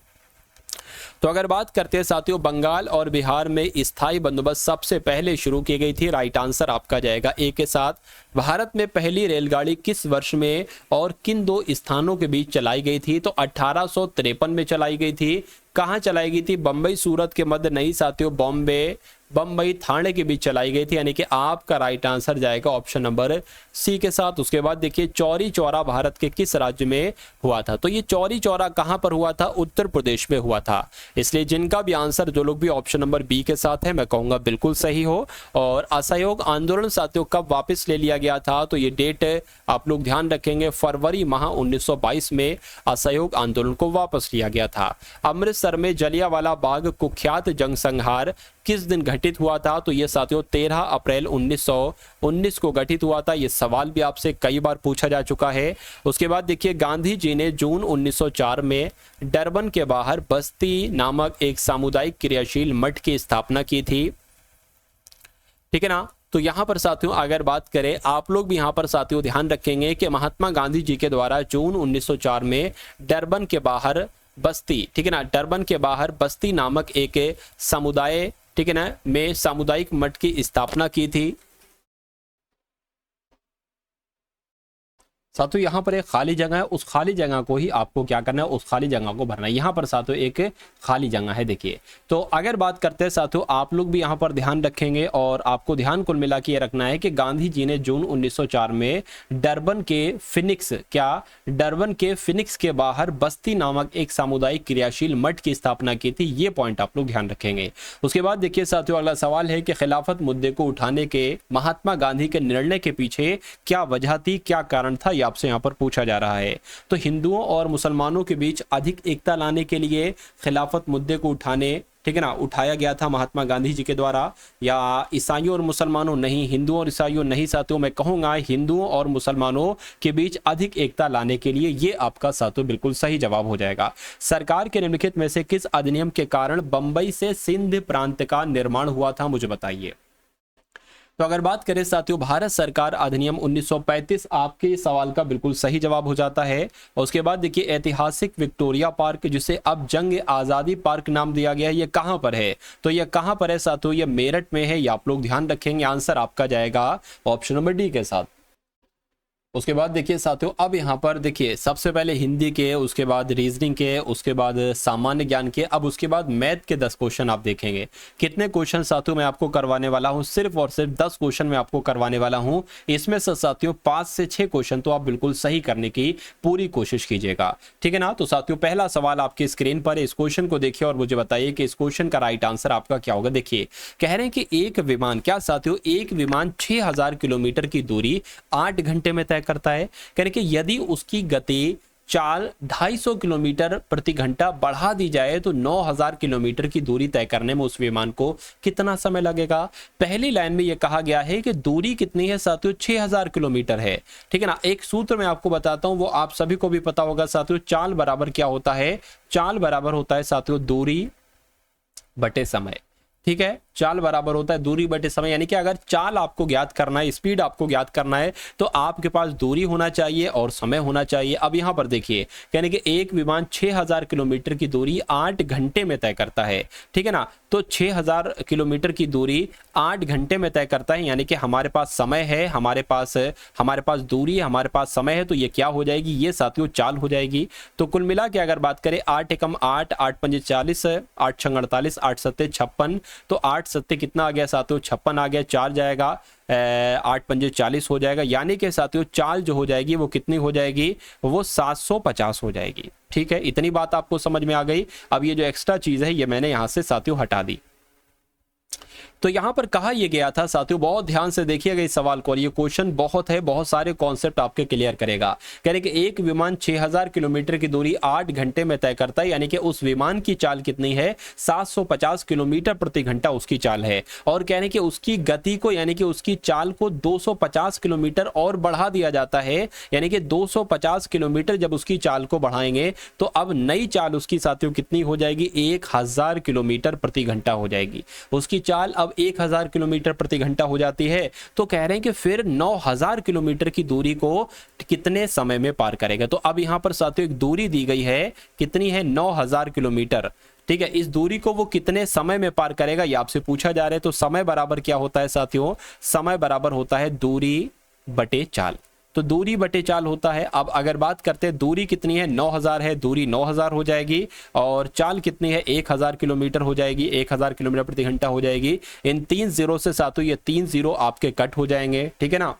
तो अगर बात करते हैं साथियों, बंगाल और बिहार में स्थायी बंदोबस्त सबसे पहले शुरू की गई थी। राइट आंसर आपका जाएगा ए के साथ। भारत में पहली रेलगाड़ी किस वर्ष में और किन दो स्थानों के बीच चलाई गई थी? तो 1853 में चलाई गई थी। कहां चलाई गई थी? बंबई सूरत के मध्य नहीं साथियों, बंबई थाने के बीच चलाई गई थी। यानी कि आपका राइट आंसर जाएगा ऑप्शन नंबर सी के साथ। उसके बाद देखिए चौरी चौरा भारत के किस राज्य में हुआ था? तो ये चौरी चौरा कहां पर हुआ था? उत्तर प्रदेश में हुआ था। इसलिए जिनका भी आंसर, जो लोग भी ऑप्शन नंबर बी के साथ है, मैं कहूंगा बिल्कुल सही हो। और असहयोग आंदोलन साथियों कब वापस ले लिया गया था? तो ये डेट आप लोग ध्यान रखेंगे, फरवरी माह 1922 में असहयोग आंदोलन को वापस लिया गया था। अमृतसर में जलियांवाला बाग कुख्यात जंग संहार किस दिन घटित हुआ था? तो ये साथियों 13 अप्रैल 1919 को घटित हुआ था। ये सवाल भी आपसे कई बार पूछा जा चुका है। उसके बाद देखिए गांधी जी ने जून 1904 में डरबन के बाहर बस्ती नामक एक सामुदायिक क्रियाशील मठ की स्थापना की थी, ठीक है ना। तो यहां पर साथियों अगर बात करें, आप लोग भी यहां पर साथियों ध्यान रखेंगे कि महात्मा गांधी जी के द्वारा जून 1904 में डरबन के बाहर बस्ती, ठीक है ना, डरबन के बाहर बस्ती नामक एक समुदाय, ठीक है ना, में सामुदायिक मठ की स्थापना की थी। साथियों यहाँ पर एक खाली जगह है, उस खाली जगह को ही आपको क्या करना है, उस खाली जगह को भरना है। यहाँ पर साथियों एक खाली जगह है, देखिए। तो अगर बात करते हैं साथियों, आप लोग भी यहाँ पर ध्यान रखेंगे और आपको ध्यान कुल मिला के ये रखना है कि गांधी जी ने जून 1904 में डरबन के फिनिक्स के बाहर बस्ती नामक एक सामुदायिक क्रियाशील मठ की स्थापना की थी। ये पॉइंट आप लोग ध्यान रखेंगे। उसके बाद देखिए साथियों अगला सवाल है कि खिलाफत मुद्दे को उठाने के महात्मा गांधी के निर्णय के पीछे क्या वजह थी, क्या कारण था, आपसे यहां पर पूछा जा रहा है। तो हिंदुओं और मुसलमानों के बीच अधिक एकता लाने के लिए खिलाफत मुद्दे को उठाया गया था महात्मा गांधी जी के द्वारा, या ईसाइयों और मुसलमानों नहीं, हिंदुओं और ईसाइयों नहीं साथियों, मैं कहूंगा हिंदुओं और मुसलमानों के बीच अधिक एकता लाने के लिए। ये आपका साथियों बिल्कुल सही जवाब हो जाएगा। सरकार के निम्नलिखित में से किस अधिनियम के कारण बंबई से सिंध प्रांत का निर्माण हुआ था? मुझे बताइए। तो अगर बात करें साथियों भारत सरकार अधिनियम 1935 आपके सवाल का बिल्कुल सही जवाब हो जाता है। और उसके बाद देखिए ऐतिहासिक विक्टोरिया पार्क, जिसे अब जंग आज़ादी पार्क नाम दिया गया है, ये कहां पर है? तो ये कहां पर है साथियों? ये मेरठ में है। ये आप लोग ध्यान रखेंगे। आंसर आपका जाएगा ऑप्शन नंबर डी के साथ। उसके बाद देखिए साथियों अब यहाँ पर देखिए सबसे पहले हिंदी के, उसके बाद रीजनिंग के, उसके बाद सामान्य ज्ञान के, अब उसके बाद मैथ के 10 क्वेश्चन आप देखेंगे। कितने क्वेश्चन साथियों मैं आपको करवाने वाला हूँ? सिर्फ और सिर्फ 10 क्वेश्चन मैं आपको करवाने वाला हूँ। इसमें से साथियों 5 से 6 क्वेश्चन तो आप बिल्कुल सही करने की पूरी कोशिश कीजिएगा, ठीक है ना। तो साथियों पहला सवाल आपकी स्क्रीन पर है, इस क्वेश्चन को देखिए और मुझे बताइए कि इस क्वेश्चन का राइट आंसर आपका क्या होगा। देखिए कह रहे हैं कि एक विमान, क्या साथियों, एक विमान 6000 किलोमीटर की दूरी 8 घंटे में तय करता है। कह रहे कि यदि उसकी गति चाल 250 किलोमीटर प्रति घंटा बढ़ा दी जाए तो 9000 किलोमीटर की दूरी तय करने में उस विमान को कितना समय लगेगा। पहली लाइन में यह कहा गया है कि दूरी कितनी है साथियों, 6000 किलोमीटर है। ठीक है ना। एक सूत्र मैं आपको बताता हूं, वो आप सभी को भी पता होगा साथियों। चाल बराबर क्या होता है, चाल बराबर होता है साथियों दूरी बटे समय। ठीक है, चाल बराबर होता है दूरी बटे समय, यानी कि अगर चाल आपको ज्ञात करना है, स्पीड आपको ज्ञात करना है, तो आपके पास दूरी होना चाहिए और समय होना चाहिए। अब यहां पर देखिए, यानी कि एक विमान 6000 किलोमीटर की दूरी 8 घंटे में तय करता है। ठीक है ना। तो 6000 किलोमीटर की दूरी 8 घंटे में तय करता है, यानी कि हमारे पास समय है, हमारे पास दूरी है, हमारे पास समय है, तो ये क्या हो जाएगी, ये साथियों चाल हो जाएगी। तो कुल मिला के अगर बात करें 8 एकम 8, 8 पंजे 40, 8 छंग 48, 8 सत्ते 56, तो 8 सत्ते कितना आ गया साथियों, 56 आ गया, 4 जाएगा, 8 पंजे 40 हो जाएगा, यानी कि साथियों चाल जो हो जाएगी वो कितनी हो जाएगी, वो 750 हो जाएगी। ठीक है, इतनी बात आपको समझ में आ गई। अब ये जो एक्स्ट्रा चीज है ये मैंने यहां से साथियों हटा दी। तो यहां पर कहा यह गया था साथियों, बहुत ध्यान से देखिएगा इस सवाल को, और ये क्वेश्चन बहुत है, बहुत सारे कॉन्सेप्ट आपके क्लियर करेगा। कह रहे कि एक विमान 6000 किलोमीटर की दूरी 8 घंटे में तय करता है, यानी कि उस विमान की चाल कितनी है, 750 किलोमीटर प्रति घंटा उसकी चाल है। और कह रहे कि उसकी गति को, यानी कि उसकी चाल को 250 किलोमीटर और बढ़ा दिया जाता है, यानी कि 250 किलोमीटर जब उसकी चाल को बढ़ाएंगे तो अब नई चाल उसकी साथियों कितनी हो जाएगी, 1000 किलोमीटर प्रति घंटा हो जाएगी। उसकी चाल अब 1000 किलोमीटर प्रति घंटा हो जाती है। तो कह रहे हैं कि फिर 9000 किलोमीटर की दूरी को कितने समय में पार करेगा। तो अब यहां पर साथियों एक दूरी दी गई है, कितनी है, 9000 किलोमीटर। ठीक है, इस दूरी को वो कितने समय में पार करेगा ये आपसे पूछा जा रहा है। तो समय बराबर क्या होता है साथियों, समय बराबर होता है दूरी बटे चाल। तो दूरी बटे चाल होता है। अब अगर बात करते हैं दूरी कितनी है, 9000 है, दूरी 9000 हो जाएगी, और चाल कितनी है, 1000 किलोमीटर हो जाएगी, 1000 किलोमीटर प्रति घंटा हो जाएगी। इन 3 जीरो से साथियों ये 3 जीरो आपके कट हो जाएंगे। ठीक है ना।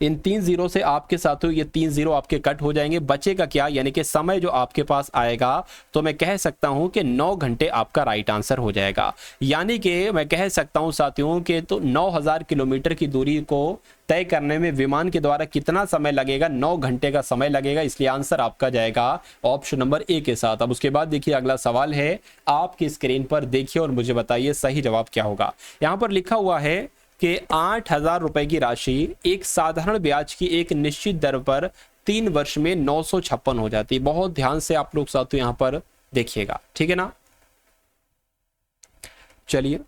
इन 3 जीरो से आपके साथियों ये 3 जीरो आपके कट हो जाएंगे। बचेगा क्या, यानी कि समय जो आपके पास आएगा, तो मैं कह सकता हूं कि 9 घंटे आपका राइट आंसर हो जाएगा। यानी कि मैं कह सकता हूं साथियों कि तो 9000 किलोमीटर की दूरी को तय करने में विमान के द्वारा कितना समय लगेगा, 9 घंटे का समय लगेगा। इसलिए आंसर आपका जाएगा ऑप्शन नंबर ए के साथ। अब उसके बाद देखिए अगला सवाल है, आपकी स्क्रीन पर देखिए और मुझे बताइए सही जवाब क्या होगा। यहां पर लिखा हुआ है कि 8000 रुपए की राशि एक साधारण ब्याज की एक निश्चित दर पर 3 वर्ष में 956 हो जाती है। बहुत ध्यान से आप लोग साथियों यहां पर देखिएगा। ठीक है ना। चलिए,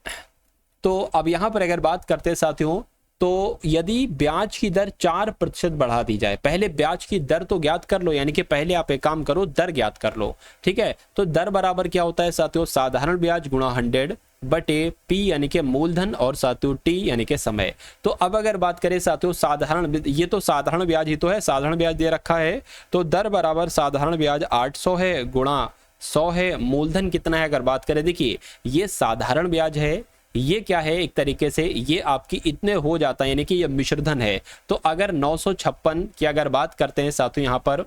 तो अब यहां पर अगर बात करते हैं साथियों, तो यदि ब्याज की दर 4% बढ़ा दी जाए, पहले ब्याज की दर तो ज्ञात कर लो, यानी कि पहले आप एक काम करो, दर ज्ञात कर लो। ठीक है, तो दर बराबर क्या होता है साथियों, साधारण ब्याज गुणा 100 बटे पी यानी कि मूलधन और साथियों टी यानी कि समय। तो अब अगर बात करें साथियों साधारण, ये तो साधारण ब्याज ही तो है, साधारण ब्याज दे रखा है, तो दर बराबर साधारण ब्याज 800 है गुणा 100 है, मूलधन कितना है अगर बात करें, देखिए ये साधारण ब्याज है, ये क्या है, एक तरीके से ये आपकी इतने हो जाता है, यानी कि ये मिश्रधन है। तो अगर 956 की अगर बात करते हैं साथियों, यहां पर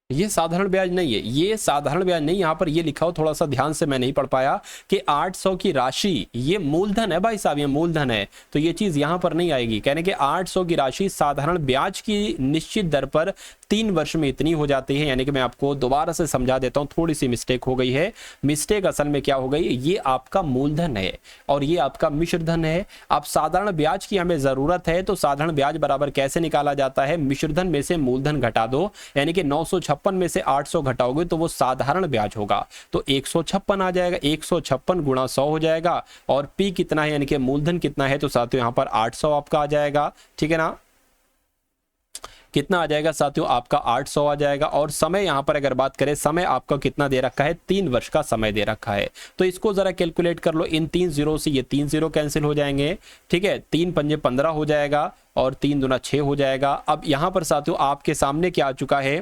ये साधारण ब्याज नहीं है, ये साधारण ब्याज नहीं, यहां पर ये लिखा हो, थोड़ा सा ध्यान से मैं नहीं पढ़ पाया कि 800 की राशि ये मूलधन है भाई साहब, ये मूलधन है, तो ये चीज यहां पर नहीं आएगी। कहने के 800 की राशि साधारण ब्याज की निश्चित दर पर 3 वर्ष में इतनी हो जाती है। यानी कि मैं आपको दोबारा से समझा देता हूं, थोड़ी सी मिस्टेक हो गई है। मिस्टेक असल में क्या हो गई, ये आपका मूलधन है और ये आपका मिश्रधन है। अब साधारण ब्याज की हमें जरूरत है, तो साधारण ब्याज बराबर कैसे निकाला जाता है, मिश्रधन में से मूलधन घटा दो, यानी कि 956 में से 800 घटाओगे तो वो साधारण ब्याज होगा, तो 156 आ जाएगा, 156 गुणा 100 हो जाएगा, और पी कितना है यानी कि मूलधन कितना है, तो साथियों यहां पर 800 आपका आ जाएगा। ठीक है ना, कितना आ जाएगा साथियों, आपका 800 आ जाएगा। और समय यहां पर अगर बात करें, समय आपका कितना दे रखा है, 3 वर्ष का समय दे रखा है। तो इसको जरा कैलकुलेट कर लो, इन 3 जीरो से ये 3 जीरो कैंसिल हो जाएंगे। ठीक है, 3 पंजे 15 हो जाएगा और 3 दूना 6 हो जाएगा। अब यहां पर साथियों आपके सामने क्या आ चुका है,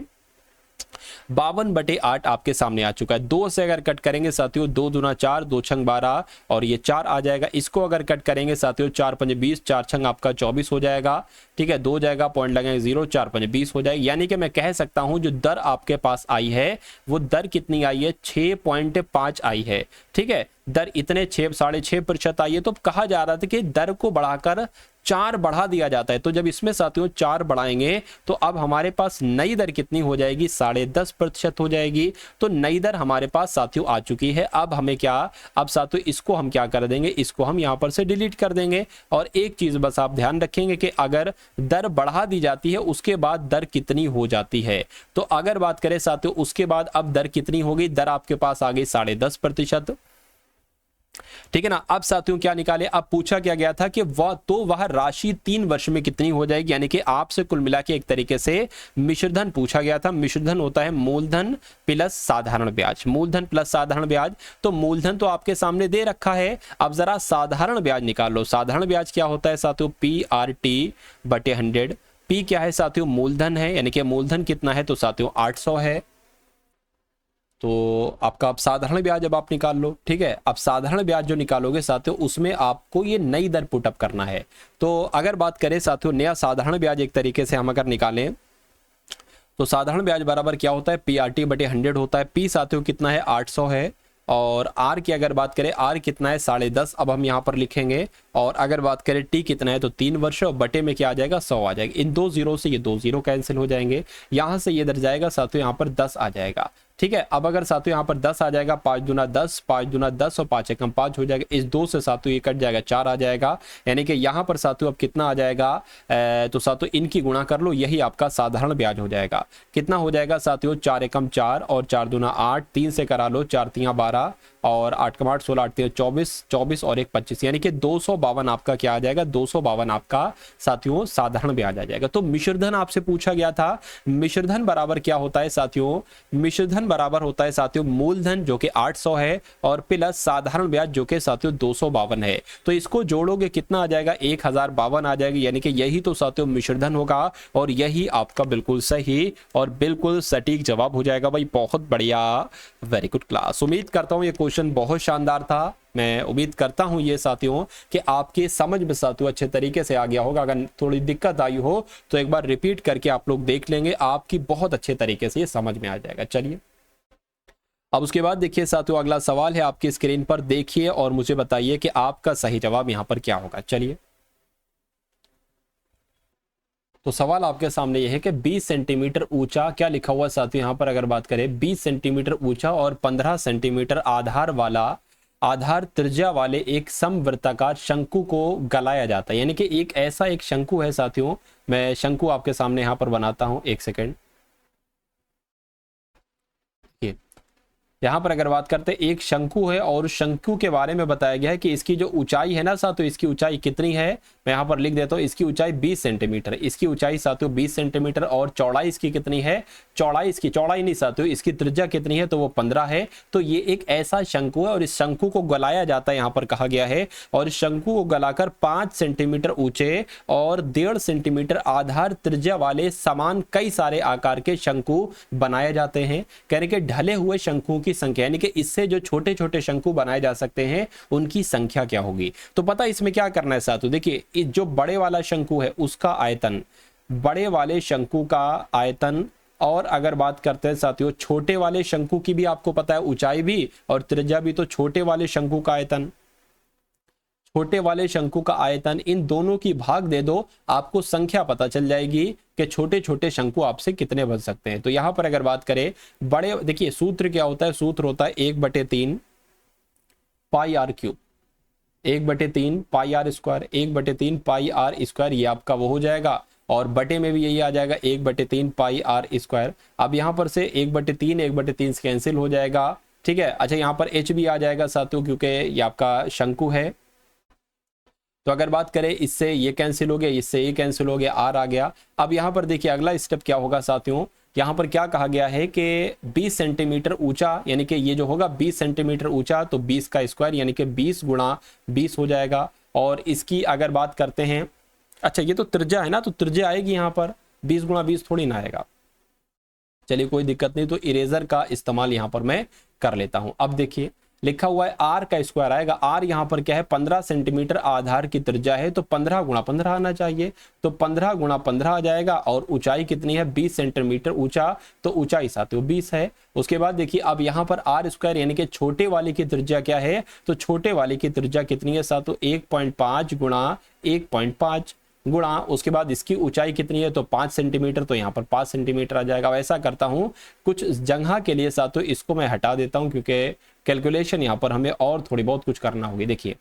52/8 आपके सामने आ चुका है। 2 से अगर कट करेंगे साथियों, 2 दूना 4, 2 छंग 12 और ये 4 आ जाएगा। इसको अगर कट करेंगे साथियों, 4 पंजे 20, 4 छंग आपका 24 हो जाएगा। ठीक है, 2 जाएगा, पॉइंट लगेंगे 0, 4 पंजे 20 हो जाएगा। यानी कि मैं कह सकता हूं जो दर आपके पास आई है वो दर कितनी आई है, 6.5 आई है। ठीक है, दर इतने 6.5% आई है, तो कहा जा रहा था कि दर को बढ़ाकर 4 बढ़ा दिया जाता है। तो जब इसमें साथियों 4 बढ़ाएंगे तो अब हमारे पास नई दर कितनी हो जाएगी, 10.5% हो जाएगी। तो नई दर हमारे पास साथियों आ चुकी है। अब हमें क्या, अब साथियों इसको हम क्या कर देंगे, इसको हम यहाँ पर से डिलीट कर देंगे। और एक चीज बस आप ध्यान रखेंगे कि अगर दर बढ़ा दी जाती है उसके बाद दर कितनी हो जाती है। तो अगर बात करें साथियों उसके बाद अब दर कितनी होगी, दर आपके पास आ गई 10.5%। ठीक है ना। अब साथियों क्या निकाले, अब पूछा क्या गया था कि वह राशि 3 वर्ष में कितनी हो जाएगी, यानी कि आपसे कुल मिला के एक तरीके से मिश्रधन पूछा गया था। मिश्रधन होता है मूलधन प्लस साधारण ब्याज, मूलधन प्लस साधारण ब्याज। तो मूलधन तो आपके सामने दे रखा है, अब जरा साधारण ब्याज निकाल लो। साधारण ब्याज क्या होता है साथियों, PRT/100। P क्या है साथियों, मूलधन है, यानी कि मूलधन कितना है तो साथियों 800 है। तो आपका अब साधारण ब्याज अब आप निकाल लो। ठीक है, अब साधारण ब्याज जो निकालोगे साथियों उसमें आपको ये नई दर पुटअप करना है। तो अगर बात करें साथियों नया साधारण ब्याज एक तरीके से हम अगर निकालें तो साधारण ब्याज बराबर क्या होता है, PRT/100 होता है। P साथियों कितना है, 800 है। और R की अगर बात करें, R कितना है, 10.5। अब हम यहाँ पर लिखेंगे। और अगर बात करें T कितना है तो 3 वर्ष, और बटे में क्या आ जाएगा, 100 आ जाएगा। इन 2 जीरो से ये 2 जीरो कैंसिल हो जाएंगे। यहाँ से ये इधर जाएगा साथियों, यहाँ पर 10 आ जाएगा। ठीक है, अब अगर साथियों यहाँ पर 10 आ जाएगा, 5 दूना 10, 5 दूना 10 और 5 एकम 5 हो जाएगा। इस 2 से साथियों ये कट जाएगा, 4 आ जाएगा। यानी कि यहाँ पर साथियों अब कितना आ जाएगा, तो साथियों इनकी गुणा कर लो, यही आपका साधारण ब्याज हो जाएगा। कितना हो जाएगा साथियों, 4 एकम 4 और 4 दूना 8, 3 से करा लो, 4 तियां 12 और 8 कम 8 16, 8 तियां 24, 24 और 1 25, यानी कि 252 आपका क्या आ जाएगा, 252 आपका साथियों साधारण ब्याज आ जाएगा। तो मिश्रधन आपसे पूछा गया था, मिश्रधन बराबर क्या होता है साथियों, मिश्रधन बराबर होता है साथियों मूलधन जो कि 800 है और प्लस साधारण ब्याज जो कि साथियों 252 है। तो इसको जोड़ोगे कितना आ जाएगा, 1052 आ जाएगी। यानी कि यही तो साथियों मिश्रधन होगा और यही आपका बिल्कुल सही और बिल्कुल सटीक जवाब हो जाएगा। भाई बहुत बढ़िया, वेरी गुड क्लास। उम्मीद करता हूं ये क्वेश्चन बहुत शानदार था। मैं उम्मीद करता हूं ये साथियों कि आपके समझ में साथियों अच्छे तरीके से आ गया होगा। अगर थोड़ी दिक्कत आई हो तो एक बार रिपीट करके आप लोग देख लेंगे, आपकी बहुत अच्छे तरीके से ये समझ में आ जाएगा। चलिए अब उसके बाद देखिए साथियों अगला सवाल है आपकी स्क्रीन पर, देखिए और मुझे बताइए कि आपका सही जवाब यहां पर क्या होगा। चलिए तो सवाल आपके सामने यह है कि 20 सेंटीमीटर ऊंचा, क्या लिखा हुआ साथियों यहां पर अगर बात करें 20 सेंटीमीटर ऊंचा और 15 सेंटीमीटर आधार त्रिज्या वाले एक समवृत्ताकार शंकु को गलाया जाता है। यानी कि एक ऐसा एक शंकु है साथियों, मैं शंकु आपके सामने यहां पर बनाता हूं, एक सेकेंड। यहाँ पर अगर बात करते हैं एक शंकु है और उस शंकु के बारे में बताया गया है कि इसकी जो ऊंचाई है ना साथियों, इसकी ऊंचाई कितनी है, मैं यहाँ पर लिख देता हूँ, इसकी ऊंचाई 20 सेंटीमीटर, इसकी ऊंचाई साथियों 20 सेंटीमीटर और चौड़ाई इसकी कितनी है, चौड़ाई नहीं साथियों, इसकी त्रिज्या कितनी है तो वो 15 है। तो ये एक ऐसा शंकु है और इस शंकु को गलाया जाता है, यहाँ पर कहा गया है। और इस शंकु को गलाकर 5 सेंटीमीटर ऊंचे और 1.5 सेंटीमीटर आधार त्रिज्या वाले समान कई सारे आकार के शंकु बनाए जाते हैं। कहने के ढले हुए शंकुओं की संख्या, यानी कि इससे जो छोटे छोटे शंकु बनाए जा सकते हैं उनकी संख्या क्या होगी। तो पता इसमें क्या करना है साथियों, देखिए जो बड़े वाला शंकु है उसका आयतन, बड़े वाले शंकु का आयतन, और अगर बात करते हैं साथियों छोटे वाले शंकु की भी आपको पता है ऊंचाई भी और त्रिज्या भी, तो छोटे वाले शंकु का आयतन, छोटे वाले शंकु का आयतन, इन दोनों की भाग दे दो, आपको संख्या पता चल जाएगी कि छोटे छोटे शंकु आपसे कितने बन सकते हैं। तो यहां पर अगर बात करें बड़े, देखिए सूत्र क्या होता है, सूत्र होता है 1/3 pi R cube, 1/3 pi R square, 1/3 pi R square, ये आपका वो हो जाएगा। और बटे में भी यही आ जाएगा 1/3 पाई आर स्क्वायर। अब यहां पर से 1/3 से कैंसिल हो जाएगा। ठीक है, अच्छा यहाँ पर एच भी आ जाएगा साथियों क्योंकि ये आपका शंकु है। तो अगर बात करें इससे ये कैंसिल हो गया, इससे ये कैंसिल हो गया, आर आ गया। अब यहाँ पर देखिए अगला स्टेप क्या होगा साथियों, यहाँ पर क्या कहा गया है कि 20 सेंटीमीटर ऊंचा, यानी कि ये जो होगा 20 सेंटीमीटर ऊंचा तो 20 का स्क्वायर यानी कि 20 गुणा 20 हो जाएगा। और इसकी अगर बात करते हैं, अच्छा ये तो त्रिज्या है ना, तो त्रिज्या आएगी यहाँ पर 20 गुणा 20 थोड़ी ना आएगा। चलिए कोई दिक्कत नहीं, तो इरेजर का इस्तेमाल यहाँ पर मैं कर लेता हूँ। अब देखिए लिखा हुआ है आर का स्क्वायर आएगा। आर यहाँ पर क्या है 15 सेंटीमीटर आधार की त्रिज्या है, तो 15 गुणा 15 आना चाहिए, तो 15 गुणा 15 आ जाएगा। और ऊंचाई कितनी है 20 सेंटीमीटर ऊंचा, तो ऊंचाई साथियों 20 है। उसके बाद देखिए अब यहाँ पर आर स्क्वायर यानी कि छोटे वाले की त्रिज्या क्या है, तो छोटे वाले की त्रिज्या कितनी है साथियों 1.5 गुणा 1.5 गुणा, उसके बाद इसकी ऊंचाई कितनी है तो 5 सेंटीमीटर, तो यहाँ पर 5 सेंटीमीटर आ जाएगा। ऐसा करता हूँ कुछ जगह के लिए साथियों इसको मैं हटा देता हूँ, क्योंकि कैलकुलेशन यहाँ पर हमें और थोड़ी बहुत कुछ करना होगी। देखिए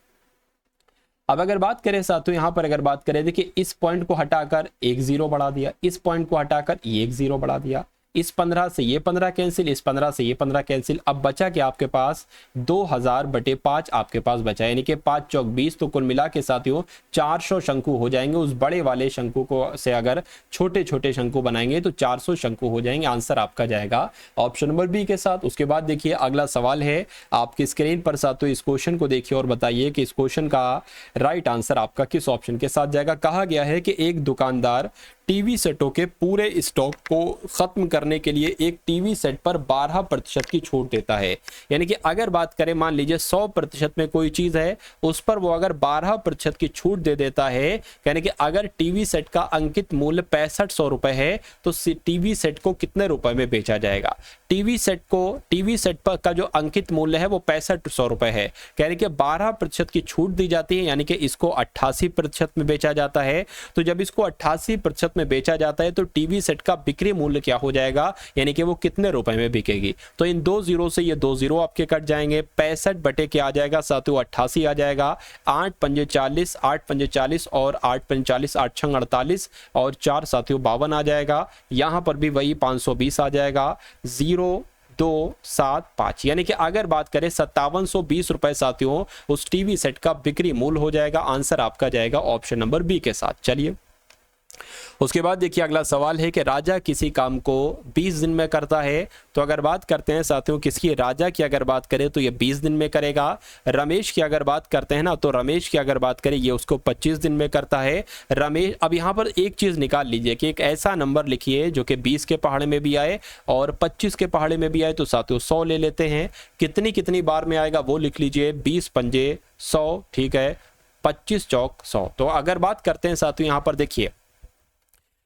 अब अगर बात करें साथियों यहाँ पर अगर बात करें, देखिए इस पॉइंट को हटाकर एक जीरो बढ़ा दिया, इस पॉइंट को हटाकर ये एक जीरो बढ़ा दिया, इस 15 से ये 15 कैंसिल, इस 15 से ये 15 कैंसिल। अब बचा कि आपके पास 2000/5 आपके पास बचा, यानी कि 5 चौक 20, तो कुल मिला के साथियों 400 शंकु हो जाएंगे। उस बड़े वाले शंकु को से अगर छोटे छोटे शंकु बनाएंगे तो 400 शंकु हो जाएंगे। आंसर आपका जाएगा ऑप्शन नंबर बी के साथ। उसके बाद देखिए अगला सवाल है आपकी स्क्रीन पर साथियों, इस क्वेश्चन को देखिए और बताइए कि इस क्वेश्चन का राइट आंसर आपका किस ऑप्शन के साथ जाएगा। कहा गया है कि एक दुकानदार टीवी सेटों के पूरे स्टॉक को खत्म करने के लिए एक टीवी सेट पर 12% की छूट देता है। यानी कि अगर बात करें मान लीजिए 100% में कोई चीज है, उस पर वो अगर 12% की छूट दे देता है, यानी कि अगर टीवी सेट का अंकित मूल्य 6500 रुपए है तो टीवी सेट को कितने रुपए में बेचा जाएगा। टीवी सेट पर का जो अंकित मूल्य है वो 6500 रुपए है, यानी कि 12% की छूट दी जाती है, यानी कि इसको 88% में बेचा जाता है। तो जब इसको 88% में बेचा जाता है तो टीवी सेट का बिक्री मूल्य क्या हो जाएगा, यानी कि वो कितने रुपए में बिकेगी। तो इन दो जीरो से ये 2 जीरो आपके कट जाएंगे, 65 बटे क्या आ जाएगा साथियों 88 आ जाएगा। 8 पंजे 40, 8 पंजे 40 और 8 पंजे 40, 8 छंग 48 और 4 साथियों 52 आ जाएगा। यहां पर भी वही 520 आ जाएगा। 0275, यानी कि अगर बात करें 5720 रुपए साथियों उस टीवी सेट का बिक्री मूल्य हो जाएगा। आंसर आपका जाएगा ऑप्शन नंबर बी के साथ। चलिए उसके बाद देखिए अगला सवाल है कि राजा किसी काम को 20 दिन में करता है। तो अगर बात करते हैं साथियों किसकी, राजा की अगर बात करें तो ये 20 दिन में करेगा। रमेश की अगर बात करते हैं ना तो रमेश की अगर बात करें ये उसको 25 दिन में करता है। रमेश, अब यहाँ पर एक चीज निकाल लीजिए कि एक ऐसा नंबर लिखिए जो कि 20 के पहाड़े में भी आए और 25 के पहाड़े में भी आए। तो साथियों 100 ले लेते हैं, कितनी कितनी बार में आएगा वो लिख लीजिए। 20 पंजे 100, ठीक है, 25 चौक 100। तो अगर बात करते हैं साथियों यहाँ पर देखिए,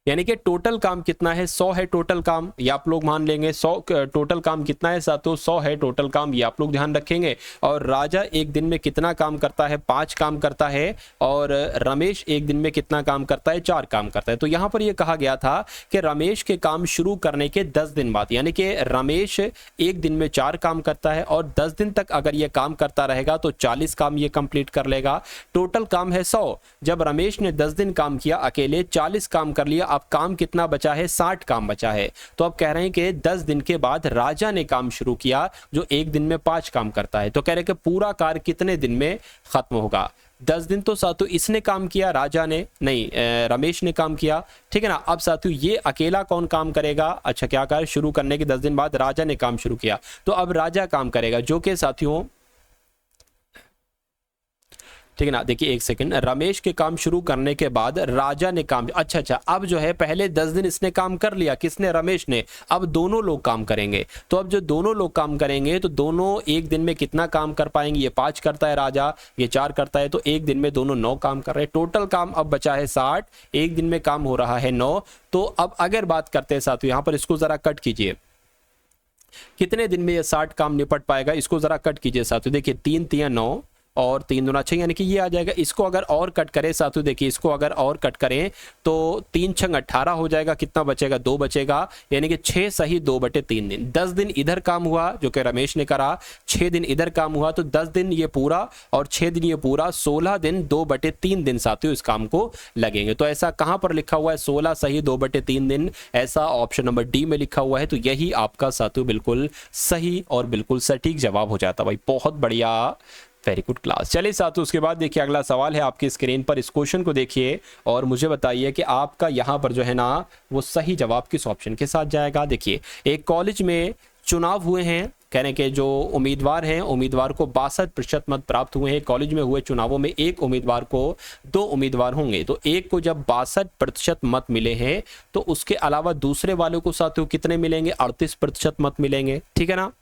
यानी कि टोटल काम कितना है 100 है टोटल काम, ये आप लोग मान लेंगे। 100 टोटल काम कितना है साथियों 100 है टोटल काम, ये आप लोग ध्यान रखेंगे। और राजा एक दिन में कितना काम करता है 5 काम करता है, और रमेश एक दिन में कितना काम करता है 4 काम करता है। तो यहाँ पर ये कहा गया था कि रमेश के काम शुरू करने के 10 दिन बाद, यानी कि रमेश एक दिन में 4 काम करता है और 10 दिन तक अगर ये काम करता रहेगा तो 40 काम ये कंप्लीट कर लेगा। टोटल काम है 100, जब रमेश ने 10 दिन काम किया अकेले 40 काम कर लिया, अब काम कितना बचा है 60 काम बचा है। तो अब कह रहे हैं कि 10 दिन के बाद राजा ने काम शुरू किया जो एक दिन में 5 काम करता है। तो कह रहे हैं कि पूरा कार्य कितने दिन में खत्म होगा। 10 दिन तो साथियों इसने काम किया, राजा ने नहीं, रमेश ने काम किया, ठीक है ना। अब साथियों ये अकेला कौन काम करेगा, अच्छा क्या कार्य शुरू करने के 10 दिन बाद राजा ने काम शुरू किया, तो अब राजा काम करेगा जो कि साथियों, ठीक है ना। देखिए एक सेकंड, रमेश के काम शुरू करने के बाद राजा ने काम, अच्छा अब जो है पहले 10 दिन इसने काम कर लिया, किसने, रमेश ने। अब दोनों लोग काम करेंगे, तो अब जो दोनों लोग काम करेंगे तो दोनों एक दिन में कितना काम कर पाएंगे, ये 5 करता है राजा, ये 4 करता है, तो एक दिन में दोनों 9 काम कर रहे हैं। टोटल काम अब बचा है 60, एक दिन में काम हो रहा है 9। तो अब अगर बात करते हैं साथियों यहाँ पर इसको जरा कट कीजिए, कितने दिन में ये 60 काम निपट पाएगा, इसको जरा कट कीजिए साथियों। देखिए 3 तिया 9 और 3 दूना 6, यानी कि ये आ जाएगा। इसको अगर और कट करें साथियों, देखिए इसको अगर और कट करें तो 3 छंग 18 हो जाएगा, कितना बचेगा 2 बचेगा, यानी कि 6 सही 2/3 दिन। 10 दिन इधर काम हुआ जो कि रमेश ने करा, 6 दिन इधर काम हुआ, तो 10 दिन ये पूरा और 6 दिन ये पूरा, 16 दिन 2/3 दिन साथियों इस काम को लगेंगे। तो ऐसा कहां पर लिखा हुआ है 16 सही 2/3 दिन, ऐसा ऑप्शन नंबर डी में लिखा हुआ है। तो यही आपका साथियों बिल्कुल सही और बिल्कुल सटीक जवाब हो जाता। भाई बहुत बढ़िया, वेरी गुड क्लास। चलिए साथियों उसके बाद देखिए अगला सवाल है आपकी स्क्रीन पर, इस क्वेश्चन को देखिए और मुझे बताइए कि आपका यहाँ पर जो है ना वो सही जवाब किस ऑप्शन के साथ जाएगा। देखिए एक कॉलेज में चुनाव हुए हैं, कहने के जो उम्मीदवार हैं उम्मीदवार को 62% मत प्राप्त हुए हैं। कॉलेज में हुए चुनावों में एक उम्मीदवार को 2 उम्मीदवार होंगे, तो एक को जब 62% मत मिले हैं तो उसके अलावा दूसरे वालों को साथियों कितने मिलेंगे, 38% मत मिलेंगे, ठीक है ना।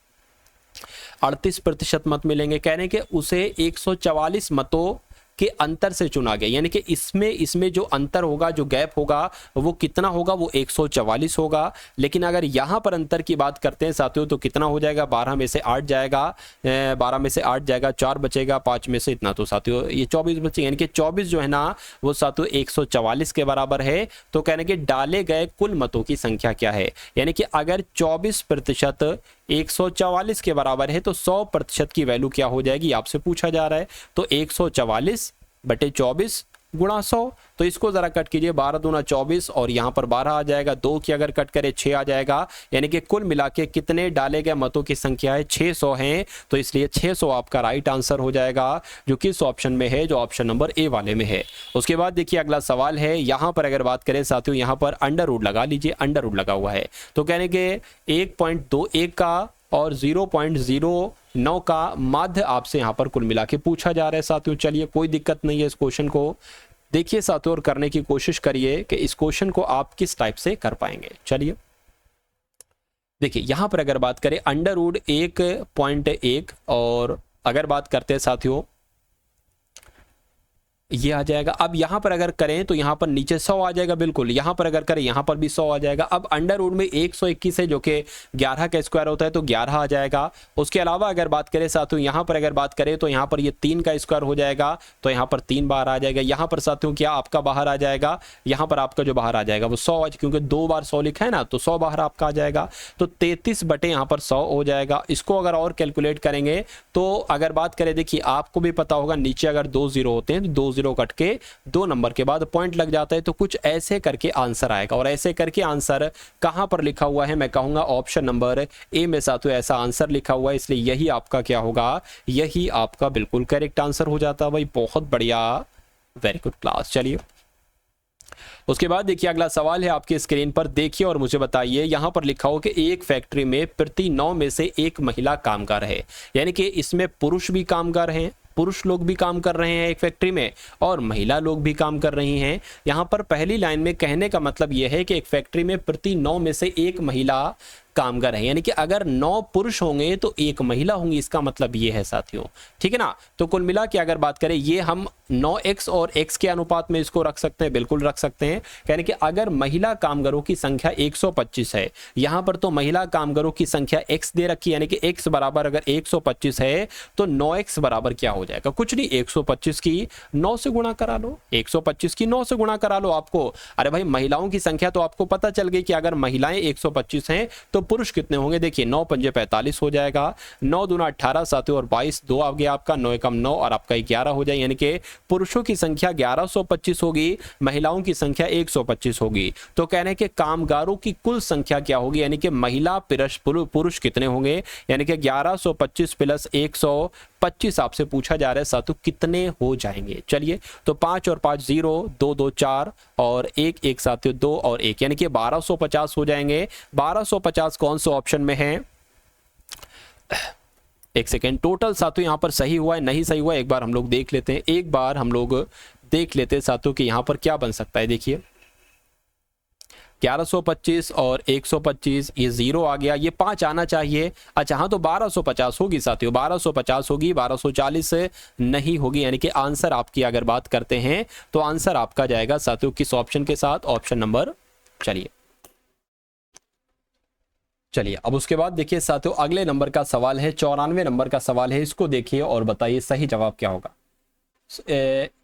38% मत मिलेंगे। कह रहे हैं कि उसे 144 मतों के अंतर से चुना गया, यानी कि इसमें जो अंतर होगा, जो गैप होगा वो कितना होगा, वो 144 होगा। लेकिन अगर यहाँ पर अंतर की बात करते हैं साथियों तो कितना हो जाएगा, 12 में से 8 जाएगा, 12 में से 8 जाएगा, 4 बचेगा, 5 में से इतना, तो साथियों ये 24 बचे, यानी कि 24 जो है ना वो साथियों 144 के बराबर है। तो कहने के डाले गए कुल मतों की संख्या क्या है, यानी कि अगर 24% 144 के बराबर है तो 100% की वैल्यू क्या हो जाएगी, आपसे पूछा जा रहा है। तो 144 बटे 24 गुणा 100, तो इसको जरा कट कीजिए, 12 दूना 24 और यहाँ पर 12 आ जाएगा, 2 की अगर कट करें 6 आ जाएगा, यानी कि कुल मिला के कितने डाले गए मतों की संख्या है, 600 है। तो इसलिए 600 आपका राइट आंसर हो जाएगा, जो किस ऑप्शन में है, जो ऑप्शन नंबर ए वाले में है। उसके बाद देखिए अगला सवाल है, यहाँ पर अगर बात करें साथियों, यहाँ पर अंडर रूट लगा लीजिए, अंडर रूट लगा हुआ है। तो कहने के 1.21 का और 0.09 का माध्य आपसे यहाँ पर कुल मिला के पूछा जा रहा है साथियों। चलिए कोई दिक्कत नहीं है, इस क्वेश्चन को देखिए साथियों और करने की कोशिश करिए कि इस क्वेश्चन को आप किस टाइप से कर पाएंगे। चलिए देखिए यहाँ पर अगर बात करें अंडर रूट 1.1 और अगर बात करते हैं साथियों ये आ जाएगा। अब यहाँ पर अगर करें तो यहाँ पर नीचे 100 आ जाएगा, बिल्कुल। यहाँ पर अगर करें यहाँ पर भी 100 आ जाएगा। अब अंडर रूट में 121 है जो कि 11 का स्क्वायर होता है, तो 11 आ जाएगा। उसके अलावा अगर बात करें साथियों यहाँ पर अगर बात करें तो यहाँ पर ये 3 का स्क्वायर हो जाएगा, तो यहाँ पर 3 बार आ जाएगा। यहाँ पर साथियों क्या आपका बाहर आ जाएगा, यहाँ पर आपका जो बाहर आ जाएगा वो 100, क्योंकि 2 बार 100 लिखा है ना, तो 100 बाहर आपका आ जाएगा। तो 33 बटे यहाँ पर 100 हो जाएगा। इसको अगर और कैलकुलेट करेंगे तो अगर बात करें, देखिए आपको भी पता होगा नीचे अगर 2 0 होते हैं तो 2 0 कट के 2 नंबर के बाद पॉइंट लग जाता है, तो कुछ ऐसे करके आंसर आएगा। और ऐसे करके आंसर कहां पर लिखा हुआ है, मैं कहूंगा ऑप्शन नंबर ए में साथियों ऐसा आंसर लिखा हुआ है, इसलिए यही आपका क्या होगा, यही आपका बिल्कुल करेक्ट आंसर हो जाता है। भाई बहुत बढ़िया, वेरी गुड क्लास। चलिए उसके बाद देखिए अगला सवाल है आपकी स्क्रीन पर, देखिए और मुझे बताइए। यहां पर लिखा हो कि एक फैक्ट्री में प्रति 9 में से 1 महिला कामगार है, यानी कि इसमें पुरुष भी कामगार हैं, पुरुष लोग भी काम कर रहे हैं एक फैक्ट्री में और महिला लोग भी काम कर रही हैं। यहाँ पर पहली लाइन में कहने का मतलब यह है कि एक फैक्ट्री में प्रति 9 में से 1 महिला कामगार है, यानी कि अगर 9 पुरुष होंगे तो 1 महिला होंगी, इसका मतलब ये है साथियों, ठीक है ना। तो कुल मिला के अगर बात करें, ये हम 9x और x के अनुपात में इसको रख सकते हैं, बिल्कुल रख सकते हैं। यानी कि अगर महिला कामगारों की संख्या 125 है, यहाँ पर तो महिला कामगारों की संख्या x दे रखी है, यानी कि x बराबर अगर 125 है तो 9x बराबर क्या हो जाएगा, कुछ नहीं, 125 की 9 से गुणा करा लो, 125 की 9 से गुणा करा लो आपको। अरे भाई महिलाओं की संख्या तो आपको पता चल गई कि अगर महिलाएं 125 हैं तो पुरुष कितने होंगे, देखिए 9 पंजे 45 हो जाएगा, 9 दूना 18 साथियों और 22, 2 आ गया आपका, 9 एकम 9 और आपका 11 हो जाए, यानी कि पुरुषों की संख्या 1125 होगी, महिलाओं की संख्या 125 होगी। तो कहने के कामगारों की कुल संख्या क्या होगी, यानी कि महिला पुरुष कितने होंगे, यानी कि 1125 प्लस 125 आपसे पूछा जा रहा है साथियों कितने हो जाएंगे। चलिए तो 5 और 5 0, 2 2 4 और 1 1 साथियों 2 और 1, यानी कि 1250 हो जाएंगे। 1250 कौन सा ऑप्शन में है, एक सेकेंड, टोटल साथियों यहाँ पर सही हुआ है नहीं सही हुआ एक बार हम लोग देख लेते हैं, एक बार हम लोग देख लेते हैं साथियों कि यहाँ पर क्या बन सकता है। देखिए 1125 और 125, ये 0 आ गया, ये 5 आना चाहिए। अच्छा हाँ, तो 1250 होगी साथियों, 1250 होगी, 1240 नहीं होगी, यानी कि आंसर आपकी अगर बात करते हैं तो आंसर आपका जाएगा साथियों किस ऑप्शन के साथ, ऑप्शन नंबर, चलिए अब उसके बाद देखिए साथियों अगले नंबर का सवाल है, 94 नंबर का सवाल है, इसको देखिए और बताइए सही जवाब क्या होगा।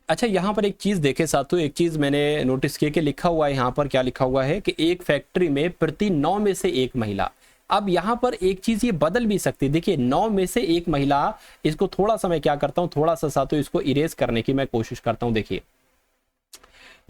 अच्छा यहाँ पर एक चीज़ देखे साथियों, एक चीज़ मैंने नोटिस किया कि लिखा हुआ है यहाँ पर, क्या लिखा हुआ है कि एक फैक्ट्री में प्रति 9 में से 1 महिला। अब यहाँ पर एक चीज़ ये बदल भी सकती है, देखिए 9 में से 1 महिला, इसको थोड़ा सा मैं क्या करता हूँ, थोड़ा सा साथियों इसको इरेज करने की मैं कोशिश करता हूँ। देखिए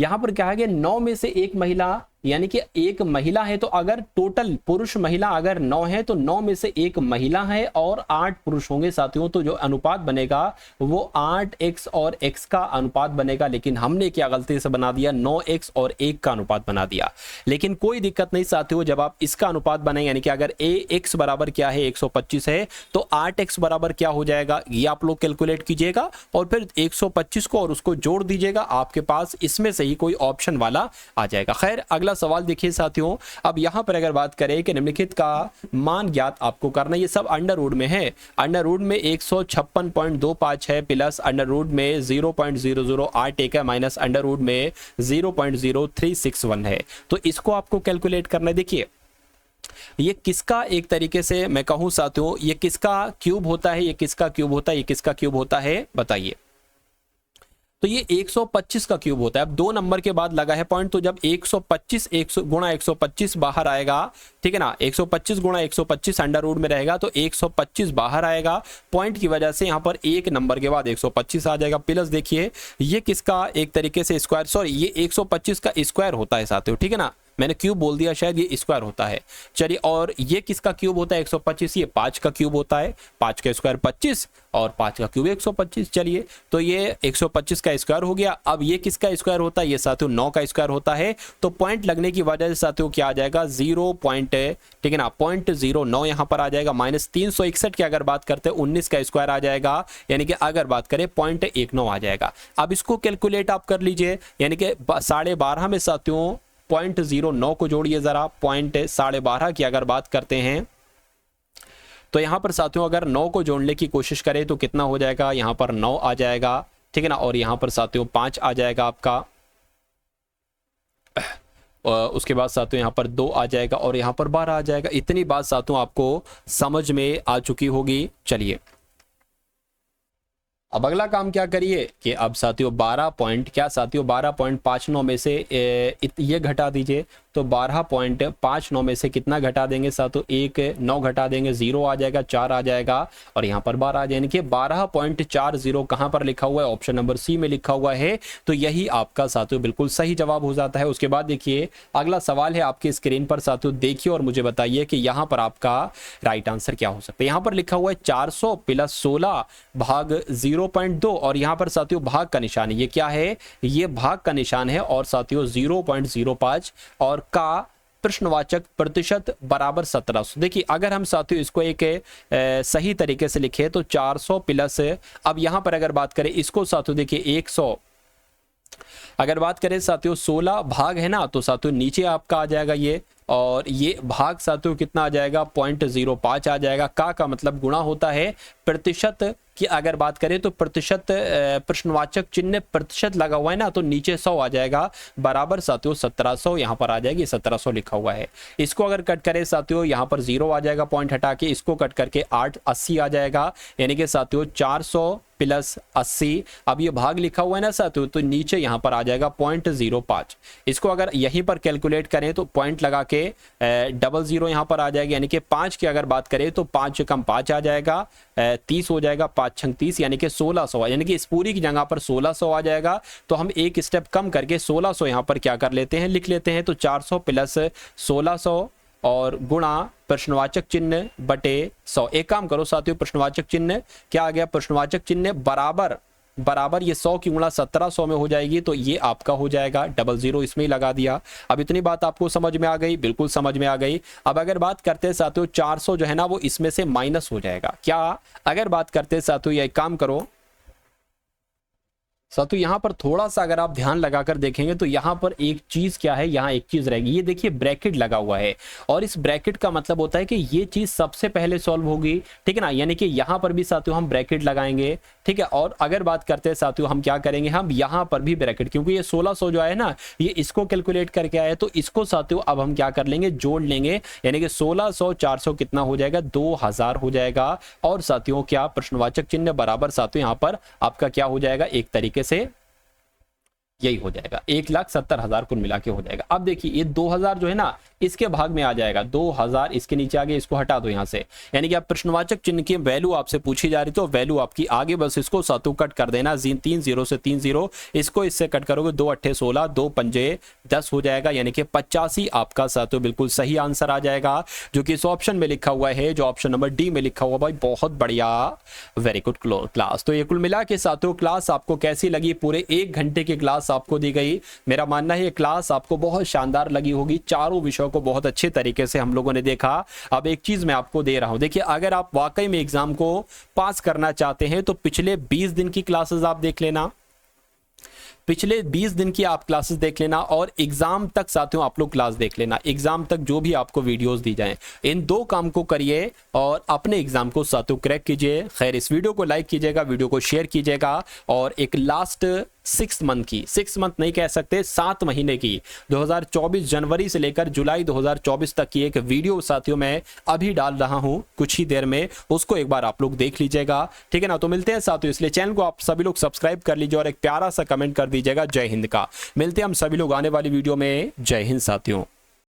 यहाँ पर क्या है कि 9 में से 1 महिला, यानी कि 1 महिला है, तो अगर टोटल पुरुष महिला अगर 9 है तो 9 में से 1 महिला है और 8 पुरुष होंगे साथियों, तो जो अनुपात बनेगा वो 8x और x का अनुपात बनेगा। लेकिन हमने क्या गलती से बना दिया, 9x और 1 का अनुपात बना दिया। लेकिन कोई दिक्कत नहीं साथियों, जब आप इसका अनुपात बनाएं, यानी कि अगर x बराबर क्या है 125 है तो 8x बराबर क्या हो जाएगा, ये आप लोग कैलकुलेट कीजिएगा और फिर 125 को और उसको जोड़ दीजिएगा, आपके पास इसमें से ही कोई ऑप्शन वाला आ जाएगा। खैर अगला अगला सवाल देखिए साथियों, अब यहाँ पर अगर बात करें कि निम्नलिखित का मान ज्ञात आपको करना, ये सब अंडर रूट में है। अंडर रूट में 156.25 है प्लस अंडर रूट में 0.0081 है माइनस अंडर रूट में 0.0361 है। तो इसको आपको कैलकुलेट करना है। देखिए ये किसका एक तरीके से मैं कहूं साथियों, ये किसका क्यूब होता है, ये किसका क्यूब होता है, ये किसका क्यूब होता है बताइए। तो ये 125 का क्यूब होता है। अब 2 नंबर के बाद लगा है पॉइंट, तो जब 125 100 गुणा 125 बाहर आएगा, ठीक है ना, 125 गुणा 125 अंडर रूट में रहेगा तो 125 बाहर आएगा। पॉइंट की वजह से यहाँ पर 1 नंबर के बाद 125 आ जाएगा। प्लस देखिए ये किसका एक तरीके से स्क्वायर, सॉरी ये 125 का स्क्वायर होता है साथियों, ठीक है ना, मैंने क्यूब बोल दिया शायद, ये स्क्वायर होता है। चलिए और ये किसका क्यूब होता है 125, ये 5 का क्यूब होता है। 5 का स्क्वायर 25 और 5 का क्यूब 125। चलिए तो ये 125 का स्क्वायर हो गया। अब ये किसका स्क्वायर होता है, ये साथियों 9 का स्क्वायर होता है। तो पॉइंट लगने की वजह से साथियों क्या आ जाएगा 0 पॉइंट, ठीक है ना, 0.09 यहाँ पर आ जाएगा। माइनस 361 की अगर बात करते हैं 19 का स्क्वायर आ जाएगा, यानी कि अगर बात करें 0.19 आ जाएगा। अब इसको कैलकुलेट आप कर लीजिए, यानी कि 12.5 में साथियों 0.09 को जोड़िए जरा, 12.5 की अगर बात करते हैं तो यहां पर साथियों अगर 9 को जोड़ने की कोशिश करें तो कितना हो जाएगा, यहां पर 9 आ जाएगा, ठीक है ना, और यहां पर साथियों 5 आ जाएगा आपका, उसके बाद साथियों यहां पर 2 आ जाएगा और यहां पर 12 आ जाएगा। इतनी बात साथियों आपको समझ में आ चुकी होगी। चलिए अब अगला काम क्या करिए कि अब साथियों 12.59 में से ये घटा दीजिए। तो 12.59 में से कितना घटा देंगे साथियों, 9 घटा देंगे, 0 आ जाएगा, 4 आ जाएगा और यहाँ पर 12 आ जाएगा। यानी कि 12.40 कहाँ पर लिखा हुआ है, ऑप्शन नंबर सी में लिखा हुआ है। तो यही आपका साथियों बिल्कुल सही जवाब हो जाता है। उसके बाद देखिए अगला सवाल है आपकी स्क्रीन पर साथियों, देखिए और मुझे बताइए कि यहाँ पर आपका राइट आंसर क्या हो सकता है। यहाँ पर लिखा हुआ है 400 + 16 भाग 0.2 और यहाँ पर साथियों भाग का निशान है, ये क्या है, ये भाग का निशान है और साथियों 0.05 और का प्रश्नवाचक प्रतिशत बराबर 1700। देखिए अगर हम साथियों इसको एक सही तरीके से लिखे तो 400 प्लस, अब यहां पर अगर बात करें इसको साथियों देखिए 100, अगर बात करें साथियों 16 भाग है ना, तो साथियों नीचे आपका आ जाएगा ये, और ये भाग साथियों कितना आ जाएगा 0.05 आ जाएगा। का मतलब गुणा होता है प्रतिशत की अगर बात करें तो प्रतिशत, प्रश्नवाचक चिन्ह प्रतिशत लगा हुआ है ना, तो नीचे 100 आ जाएगा बराबर साथियों 1700 यहाँ पर आ जाएगी, 1700 लिखा हुआ है। इसको अगर कट करें साथियों यहाँ पर 0 आ जाएगा, पॉइंट हटा के इसको कट करके 880 आ जाएगा, यानी कि साथियों 400 + 80। अब ये भाग लिखा हुआ है ना साथियों, तो नीचे यहाँ पर आ जाएगा 0.05। इसको अगर यहीं पर कैलकुलेट करें तो पॉइंट लगा के 00 यहाँ पर आ जाएगा, यानी कि 5 की अगर बात करें तो 5 कम 5 आ जाएगा, 30 हो जाएगा, 5 × 30 यानी कि 1600, यानी कि इस पूरी की जगह पर 1600 आ जाएगा। तो हम एक स्टेप कम करके 1600 यहाँ पर क्या कर लेते हैं, लिख लेते हैं। तो 400 + 1600 और गुणा प्रश्नवाचक चिन्ह बटे 100। एक काम करो साथियों, प्रश्नवाचक चिन्ह क्या आ गया, प्रश्नवाचक चिन्ह बराबर ये 100 की गुणा 1700 में हो जाएगी, तो ये आपका हो जाएगा 00 इसमें ही लगा दिया। अब इतनी बात आपको समझ में आ गई, बिल्कुल समझ में आ गई। अब अगर बात करते हैं साथियों 400 जो है ना वो इसमें से माइनस हो जाएगा। क्या अगर बात करते हैं साथियों, ये काम करो साथियों यहाँ पर थोड़ा सा अगर आप ध्यान लगाकर देखेंगे तो यहाँ पर एक चीज क्या है, यहाँ एक चीज रहेगी, ये देखिए ब्रैकेट लगा हुआ है और इस ब्रैकेट का मतलब होता है कि ये चीज सबसे पहले सॉल्व होगी, ठीक है ना, यानी कि यहाँ पर भी साथियों हम ब्रैकेट लगाएंगे, ठीक है। और अगर बात करते हैं साथियों हम क्या करेंगे, हम यहाँ पर भी ब्रैकेट, क्योंकि ये 1600 जो है ना ये इसको कैलकुलेट करके आया, तो इसको साथियों अब हम क्या कर लेंगे, जोड़ लेंगे, यानी कि 1600 400 कितना हो जाएगा, 2000 हो जाएगा। और साथियों क्या प्रश्नवाचक चिन्ह बराबर साथियों यहाँ पर आपका क्या हो जाएगा, एक तरीके से यही हो जाएगा 1,70,000 कुल मिला के हो जाएगा। अब देखिए ये 2000 जो है ना इसके भाग में आ जाएगा, 2000 इसके नीचे आगे, इसको हटा दो यहाँ से, यानी कि आप प्रश्नवाचक चिन्ह की वैल्यू आपसे पूछी जा रही तो वैल्यू आपकी आगे, बस इसको साथियों कट कर देना, 3 0 से 3 0, इसको इससे कट करोगे 2 8 16, 2 5 10 हो जाएगा, यानी कि 85 आपका साथियों बिल्कुल सही आंसर आ जाएगा, जो कि इस ऑप्शन में लिखा हुआ है, जो ऑप्शन नंबर डी में लिखा हुआ। भाई बहुत बढ़िया, वेरी गुड क्लास। तो ये कुल मिला के साथियों क्लास आपको कैसी लगी, पूरे 1 घंटे की क्लास आपको दी गई। मेरा मानना है ये क्लास आपको बहुत शानदार लगी होगी, चारों विषयों को बहुत अच्छे तरीके से हम लोगों ने देखा। अब एक चीज मैं आपको दे रहा हूं, देखिए अगर आप वाकई में एग्जाम को पास करना चाहते हैं तो पिछले 20 दिन की क्लासेस आप देख लेना, पिछले 20 दिन की आप क्लासेस देख लेना और एग्जाम तक साथियों आप लोग क्लास देख लेना। एग्जाम तक जो भी आपको वीडियोस दी जाएं, इन 2 काम को करिए और अपने एग्जाम को साथियों क्रैक कीजिए। खैर, इस वीडियो को लाइक कीजिएगा, वीडियो को शेयर कीजिएगा और एक लास्ट 6 मंथ की, 6 मंथ नहीं कह सकते, 7 महीने की, 2024 जनवरी से लेकर जुलाई 2024 तक की एक वीडियो साथियों मैं अभी डाल रहा हूं कुछ ही देर में, उसको एक बार आप लोग देख लीजिएगा, ठीक है ना। तो मिलते हैं साथियों, इसलिए चैनल को आप सभी लोग सब्सक्राइब कर लीजिए और एक प्यारा सा कमेंट कर दीजिएगा जय हिंद का। मिलते हैं हम सभी लोग आने वाली वीडियो में। जय हिंद साथियों।